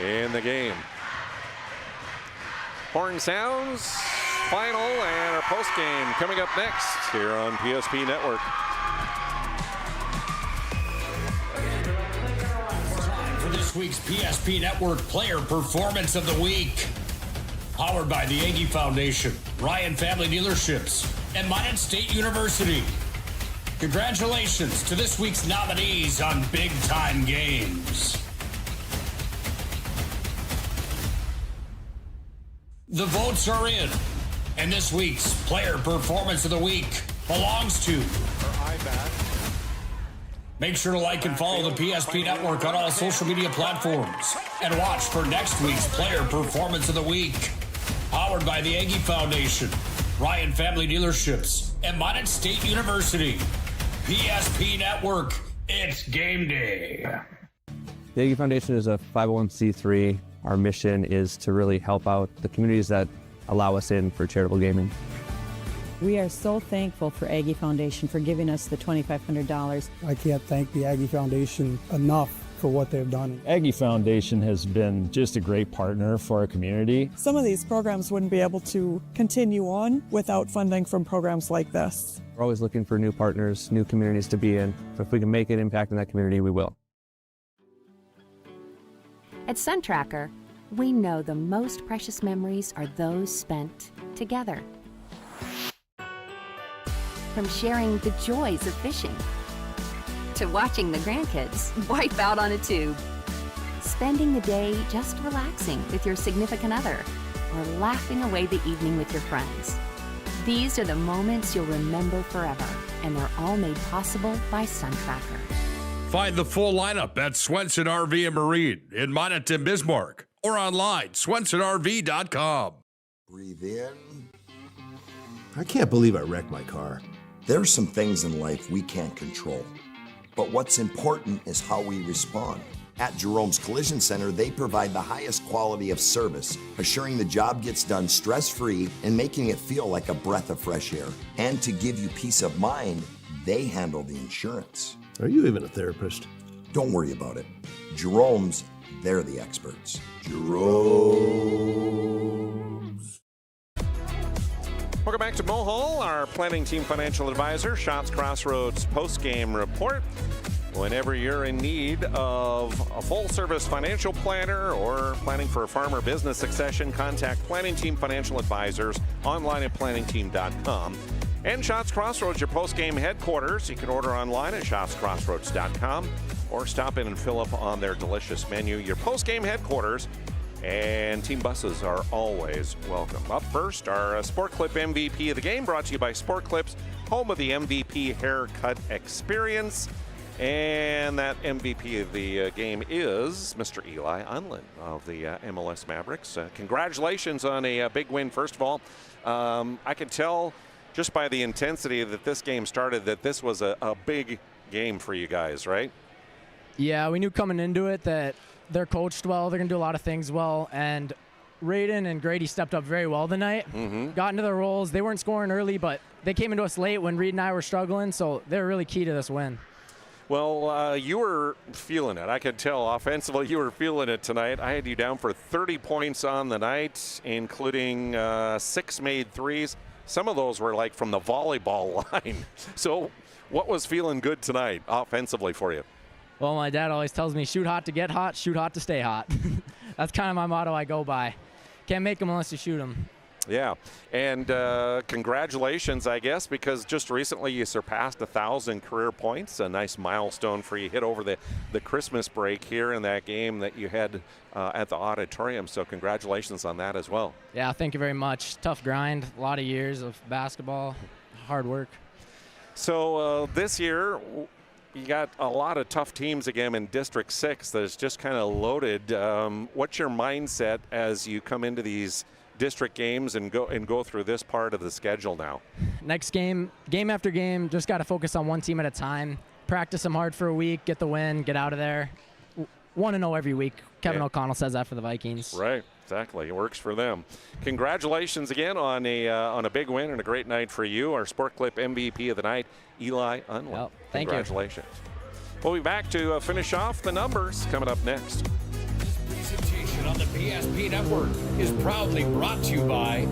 Speaker 12: in the game. Horn sounds, final, and our postgame coming up next here on PSP Network.
Speaker 18: This week's PSP Network Player Performance of the Week. Powered by the Aggie Foundation, Ryan Family Dealerships, and Minot State University. Congratulations to this week's nominees on Big Time Games. The votes are in, and this week's Player Performance of the Week belongs to... Make sure to like and follow the PSP Network on all social media platforms. And watch for next week's Player Performance of the Week. Powered by the Aggie Foundation, Ryan Family Dealerships, and Minot State University. PSP Network, it's game day.
Speaker 3: The Aggie Foundation is a 501c3. Our mission is to really help out the communities that allow us in for charitable gaming.
Speaker 9: We are so thankful for Aggie Foundation for giving us the $2,500.
Speaker 16: I can't thank the Aggie Foundation enough for what they've done.
Speaker 19: Aggie Foundation has been just a great partner for our community.
Speaker 20: Some of these programs wouldn't be able to continue on without funding from programs like this.
Speaker 3: We're always looking for new partners, new communities to be in. So if we can make an impact in that community, we will.
Speaker 21: At Sun Tracker, we know the most precious memories are those spent together. From sharing the joys of fishing, to watching the grandkids wipe out on a tube, spending the day just relaxing with your significant other, or laughing away the evening with your friends. These are the moments you'll remember forever, and they're all made possible by Sun Tracker.
Speaker 22: Find the full lineup at Swenson RV and Marine in Minot and Bismarck, or online, swensonrv.com.
Speaker 5: Breathe in.
Speaker 2: I can't believe I wrecked my car.
Speaker 5: There are some things in life we can't control. But what's important is how we respond. At Jerome's Collision Center, they provide the highest quality of service, assuring the job gets done stress-free and making it feel like a breath of fresh air. And to give you peace of mind, they handle the insurance.
Speaker 2: Are you even a therapist?
Speaker 5: Don't worry about it. Jerome's, they're the experts. Jerome's.
Speaker 12: Welcome back to Mohall, our planning team financial advisor, Shots Crossroads post-game report. Whenever you're in need of a full-service financial planner or planning for a farm or business succession, contact Planning Team Financial Advisors online at planningteam.com. And Shots Crossroads, your post-game headquarters. You can order online at shotscrossroads.com or stop in and fill up on their delicious menu. Your post-game headquarters, and team buses are always welcome. Up first, our Sport Clip MVP of the game, brought to you by Sport Clips, home of the MVP haircut experience. And that MVP of the game is Mr. Eli Unlin of the MLS Mavericks. Congratulations on a big win, first of all. I can tell just by the intensity that this game started that this was a big game for you guys, right?
Speaker 1: Yeah, we knew coming into it that they're coached well. They're going to do a lot of things well. And Raiden and Grady stepped up very well tonight. Got into their roles. They weren't scoring early, but they came into us late when Reed and I were struggling. So they're really key to this win.
Speaker 12: Well, you were feeling it. I could tell offensively you were feeling it tonight. I had you down for 30 points on the night, including 6 made threes. Some of those were like from the volleyball line. So what was feeling good tonight offensively for you?
Speaker 1: Well, my dad always tells me, shoot hot to get hot, shoot hot to stay hot. That's kind of my motto I go by. Can't make them unless you shoot them.
Speaker 12: Yeah, and congratulations, I guess, because just recently you surpassed 1,000 career points, a nice milestone for you. Hit over the Christmas break here in that game that you had at the auditorium, so congratulations on that as well.
Speaker 1: Yeah, thank you very much. Tough grind, a lot of years of basketball, hard work.
Speaker 12: So this year, you got a lot of tough teams again in District 6 that is just kind of loaded. What's your mindset as you come into these district games and go through this part of the schedule now?
Speaker 1: Next game after game, just got to focus on one team at a time. Practice them hard for a week, get the win, get out of there. 1-0 every week. Kevin O'Connell says that for the Vikings.
Speaker 12: Right, exactly. It works for them. Congratulations again on a big win and a great night for you. Our Sport Clip MVP of the night, Eli Unwin.
Speaker 1: Yep, thank you.
Speaker 12: Congratulations. We'll be back to finish off the numbers coming up next.
Speaker 18: Presentation on the PSP Network is proudly brought to you by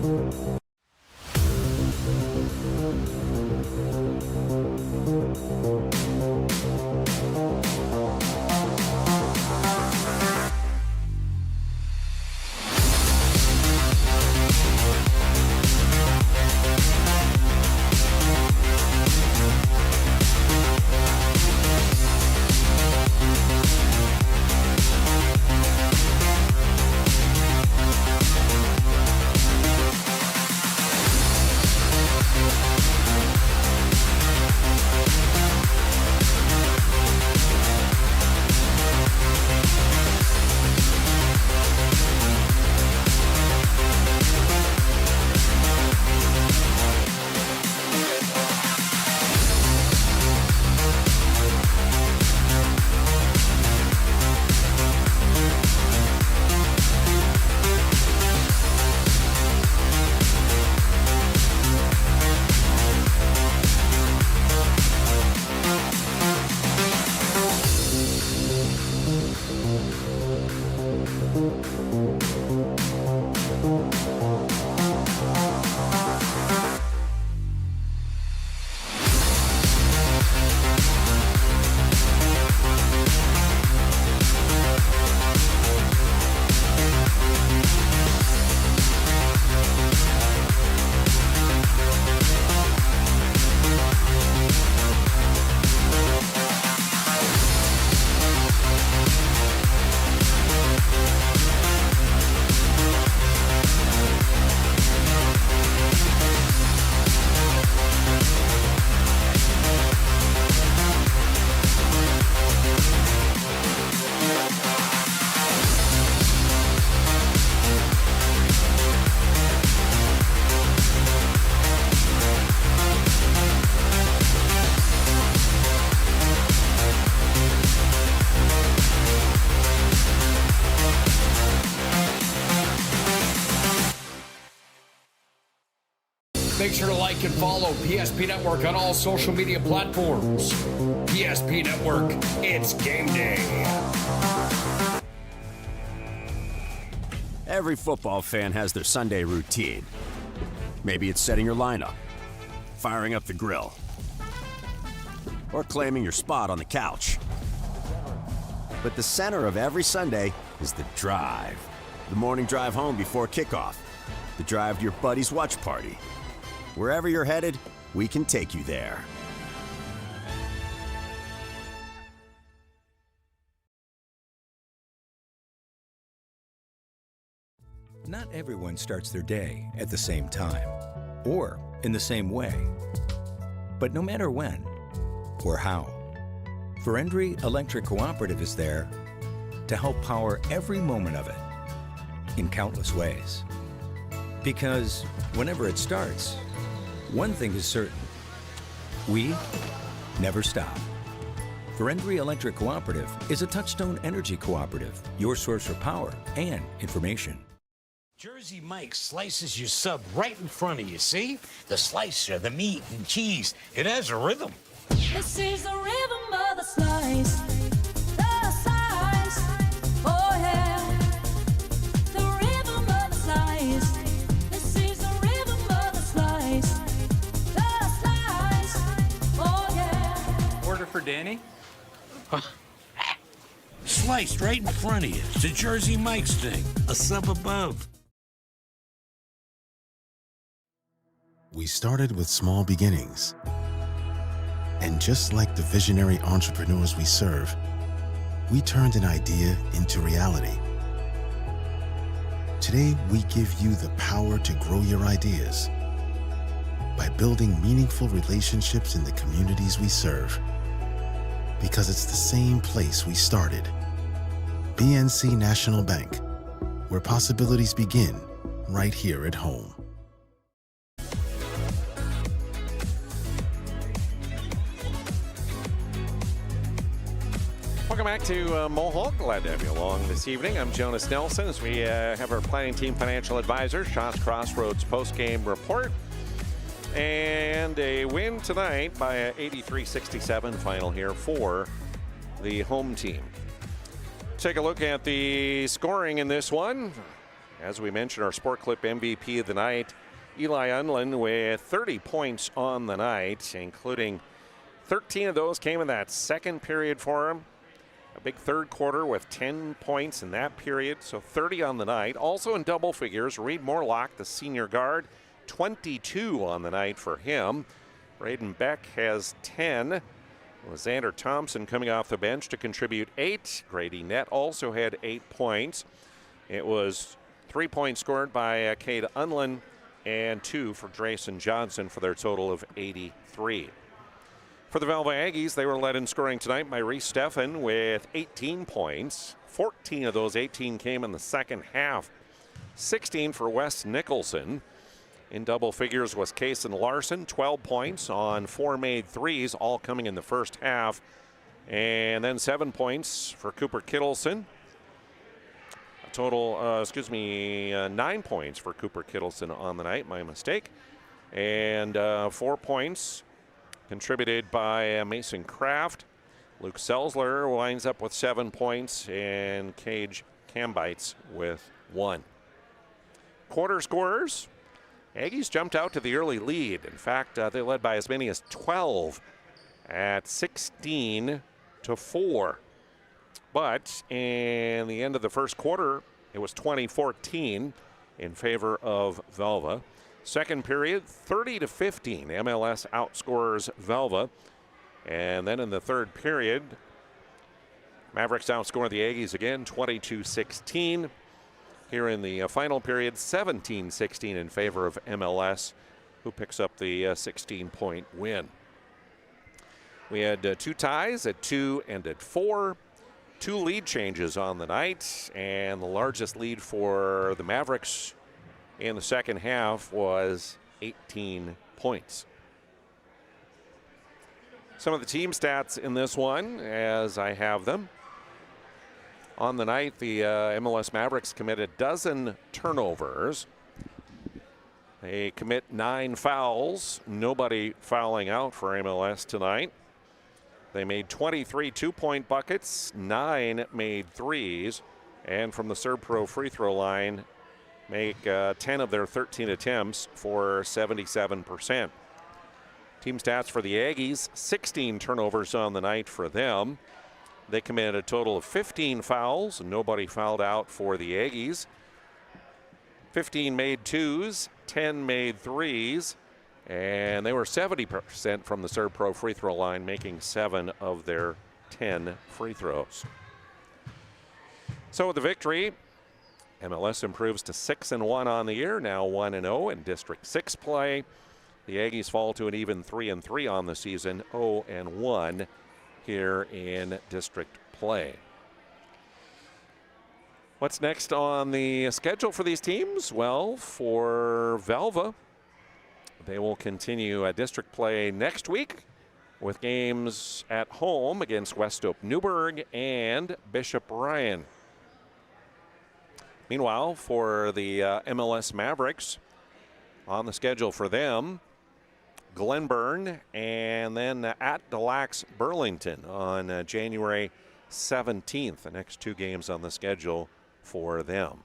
Speaker 18: Make sure to like and follow PSP Network on all social media platforms. PSP Network, it's game day.
Speaker 4: Every football fan has their Sunday routine. Maybe it's setting your lineup, firing up the grill, or claiming your spot on the couch. But the center of every Sunday is the drive. The morning drive home before kickoff. The drive to your buddy's watch party. Wherever you're headed, we can take you there.
Speaker 6: Not everyone starts their day at the same time or in the same way. But no matter when or how, Verendry Electric Cooperative is there to help power every moment of it in countless ways. Because whenever it starts, one thing is certain: we never stop. Verendry Electric Cooperative is a Touchstone Energy Cooperative, your source for power and information.
Speaker 7: Jersey Mike's slices your sub right in front of you, see? The slicer, the meat and cheese, it has a rhythm.
Speaker 25: This is the rhythm of the slice. The slice. Oh yeah. The rhythm of the slice. This is the rhythm of the slice. The slice. Oh yeah.
Speaker 7: Order for Danny? Sliced right in front of you. It's a Jersey Mike's thing. A sub above.
Speaker 8: We started with small beginnings. And just like the visionary entrepreneurs we serve, we turned an idea into reality. Today, we give you the power to grow your ideas by building meaningful relationships in the communities we serve. Because it's the same place we started. BNC National Bank, where possibilities begin right here at home.
Speaker 12: Welcome back to Mohawk. Glad to have you along this evening. I'm Jonas Nelson as we have our planning team financial advisor, Shots Crossroads postgame report. And a win tonight by an 83-67 final here for the home team. Take a look at the scoring in this one. As we mentioned, our Sport Clip MVP of the night, Eli Unlin, with 30 points on the night, including 13 of those came in that second period for him. A big third quarter with 10 points in that period, so 30 on the night. Also in double figures, Reed Morlock, the senior guard, 22 on the night for him. Braden Beck has 10. Xander Thompson coming off the bench to contribute 8. Grady Nett also had 8 points. It was 3 points scored by Cade Unlin and 2 for Drayson Johnson for their total of 83. For the Velva Aggies, they were led in scoring tonight by Reese Steffen with 18 points. 14 of those 18 came in the second half. 16 for Wes Nicholson. In double figures was Kaysen Larson, 12 points on 4 made threes, all coming in the first half. And then 7 points for Cooper Kittleson. A total, 9 points for Cooper Kittleson on the night, my mistake. And 4 points contributed by Mason Kraft. Luke Selzler winds up with 7 points, and Cage Cambites with 1. Quarter scorers. Aggies jumped out to the early lead. In fact, they led by as many as 12 at 16-4. But in the end of the first quarter, it was 20-14 in favor of Velva. Second period, 30-15. MLS outscores Velva. And then in the third period, Mavericks outscore the Aggies again, 22-16. Here in the final period, 17-16 in favor of MLS, who picks up the 16-point win. We had 2 ties at 2 and at 4. 2 lead changes on the night, and the largest lead for the Mavericks in the second half was 18 points. Some of the team stats in this one, as I have them. On the night, the MLS Mavericks committed a dozen turnovers. They commit 9 fouls, nobody fouling out for MLS tonight. They made 23 2-point buckets, 9 made threes, and from the Serb-Pro free throw line, make 10 of their 13 attempts for 77%. Team stats for the Aggies, 16 turnovers on the night for them. They committed a total of 15 fouls, nobody fouled out for the Aggies. 15 made twos, 10 made threes, and they were 70% from the Serb-Pro free throw line, making 7 of their 10 free throws. So with the victory, MLS improves to 6-1 on the year, now 1-0 in District 6 play. The Aggies fall to an even 3-3 on the season, 0-1 here in District play. What's next on the schedule for these teams? Well, for Velva, they will continue district play next week with games at home against Westhope Newburgh and Bishop Ryan. Meanwhile, for the MLS Mavericks, on the schedule for them, Glenburn and then at Delax Burlington on January 17th. The next 2 games on the schedule for them.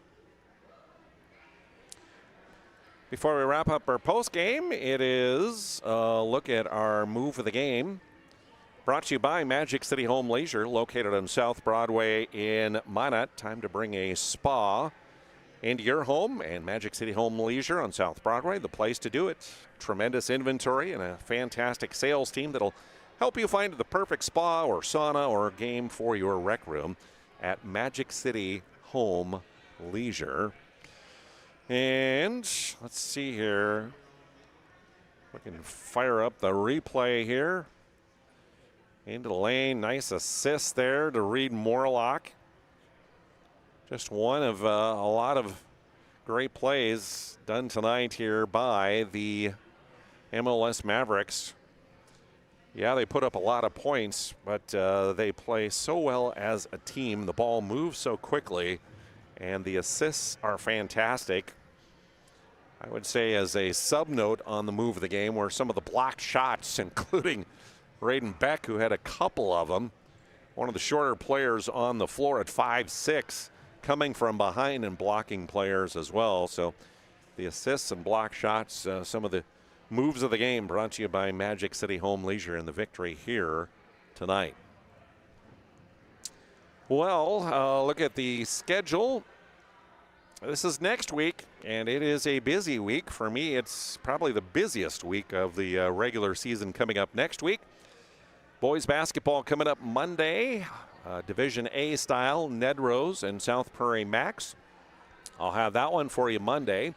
Speaker 12: Before we wrap up our post game, it is a look at our move of the game. Brought to you by Magic City Home Leisure, located on South Broadway in Minot. Time to bring a spa into your home, and Magic City Home Leisure on South Broadway, the place to do it. Tremendous inventory and a fantastic sales team that'll help you find the perfect spa or sauna or game for your rec room at Magic City Home Leisure. And let's see here. We can fire up the replay here. Into the lane, nice assist there to Reed Morlock. Just one of a lot of great plays done tonight here by the MLS Mavericks. Yeah, they put up a lot of points, but they play so well as a team. The ball moves so quickly, and the assists are fantastic. I would say as a sub-note on the move of the game were some of the blocked shots, including Braden Beck, who had a couple of them. One of the shorter players on the floor at 5'6", coming from behind and blocking players as well. So the assists and block shots, some of the moves of the game brought to you by Magic City Home Leisure in the victory here tonight. Well, look at the schedule. This is next week, and it is a busy week. For me, it's probably the busiest week of the regular season coming up next week. Boys basketball coming up Monday, Division A style, Nedrose and South Prairie Max. I'll have that one for you Monday.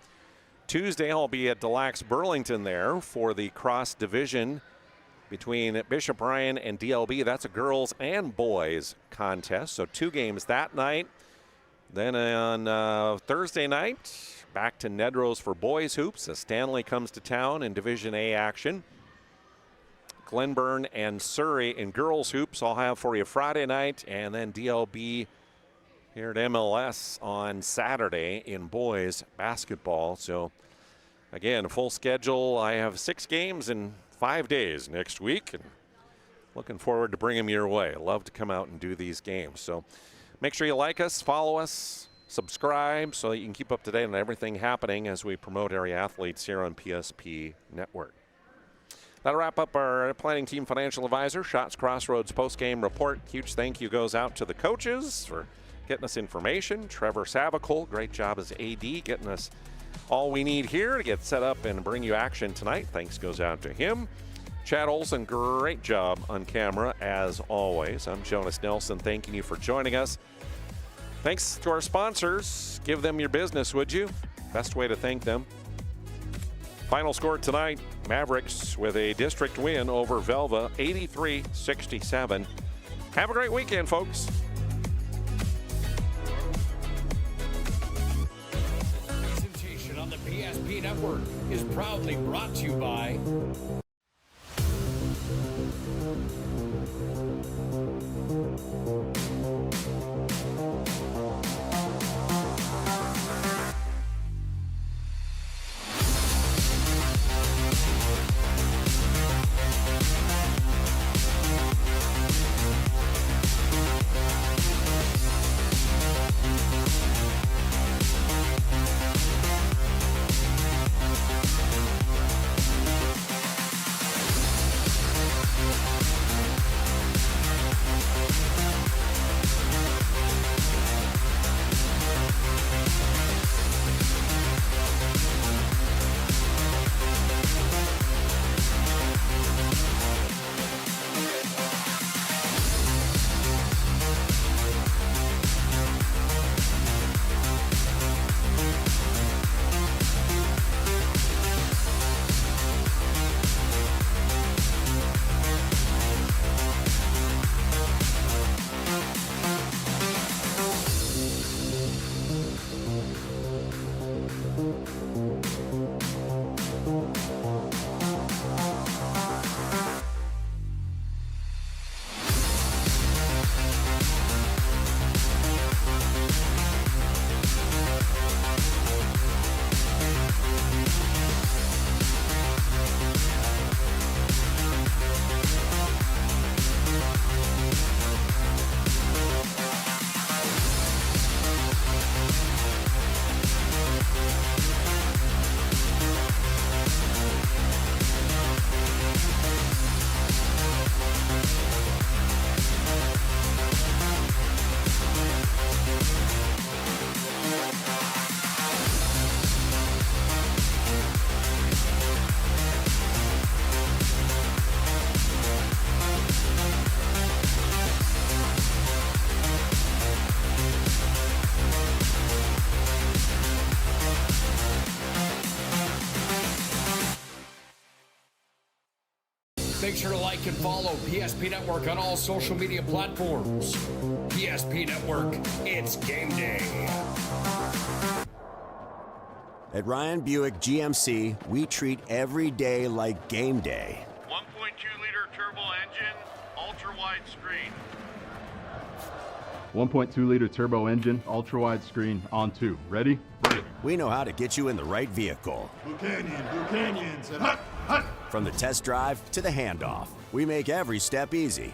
Speaker 12: Tuesday, I'll be at Delax Burlington there for the cross division between Bishop Ryan and DLB. That's a girls and boys contest, so 2 games that night. Then on Thursday night, back to Nedrose for boys hoops as Stanley comes to town in Division A action. Glenburn and Surrey in girls hoops I'll have for you Friday night, and then DLB here at MLS on Saturday in boys basketball. So again, full schedule. I have 6 games in 5 days next week, and looking forward to bringing them your way. I love to come out and do these games. So make sure you like us, follow us, subscribe so that you can keep up to date on everything happening as we promote area athletes here on PSP Network. That'll wrap up our planning team financial advisor, Shots Crossroads post-game report. Huge thank you goes out to the coaches for getting us information. Trevor Savicol, great job as AD, getting us all we need here to get set up and bring you action tonight. Thanks goes out to him. Chad Olson, great job on camera as always. I'm Jonas Nelson, thanking you for joining us. Thanks to our sponsors. Give them your business, would you? Best way to thank them. Final score tonight, Mavericks with a district win over Velva, 83-67. Have a great weekend, folks.
Speaker 18: Presentation on the PSP Network is proudly brought to you by Make sure to like and follow PSP Network on all social media platforms. PSP Network, it's game day.
Speaker 4: At Ryan Buick GMC, we treat every day like game day.
Speaker 10: 1.2-liter turbo engine, ultra-wide screen.
Speaker 11: 1.2-liter turbo engine, ultra-wide screen, on 2. Ready? Ready.
Speaker 4: We know how to get you in the right vehicle.
Speaker 10: Blue Canyons, and hut, hut.
Speaker 4: From the test drive to the handoff, we make every step easy.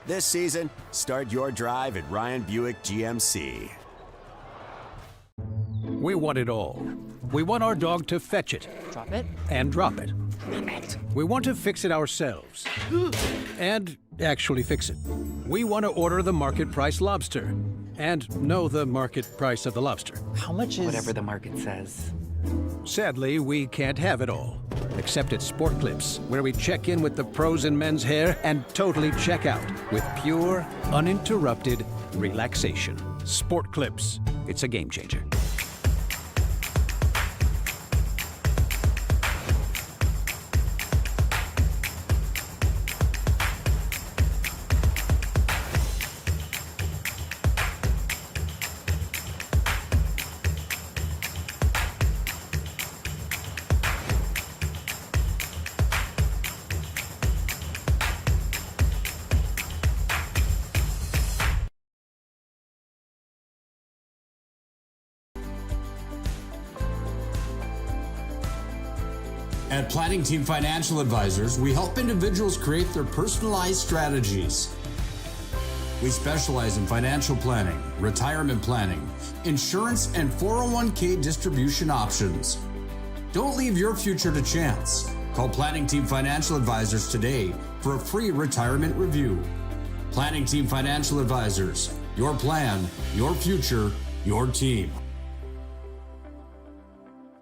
Speaker 4: This season, start your drive at Ryan Buick GMC.
Speaker 13: We want it all. We want our dog to fetch it.
Speaker 1: Drop it.
Speaker 13: And drop it.
Speaker 1: Clean it.
Speaker 13: We want to fix it ourselves. And actually fix it. We want to order the market price lobster. And know the market price of the lobster.
Speaker 17: How much is... Whatever the market says.
Speaker 13: Sadly, we can't have it all. Except at Sport Clips, where we check in with the pros in men's hair and totally check out with pure, uninterrupted relaxation. Sport Clips. It's a game changer.
Speaker 23: At Planning Team Financial Advisors, we help individuals create their personalized strategies. We specialize in financial planning, retirement planning, insurance, and 401k distribution options. Don't leave your future to chance. Call Planning Team Financial Advisors today for a free retirement review. Planning Team Financial Advisors, your plan, your future, your team.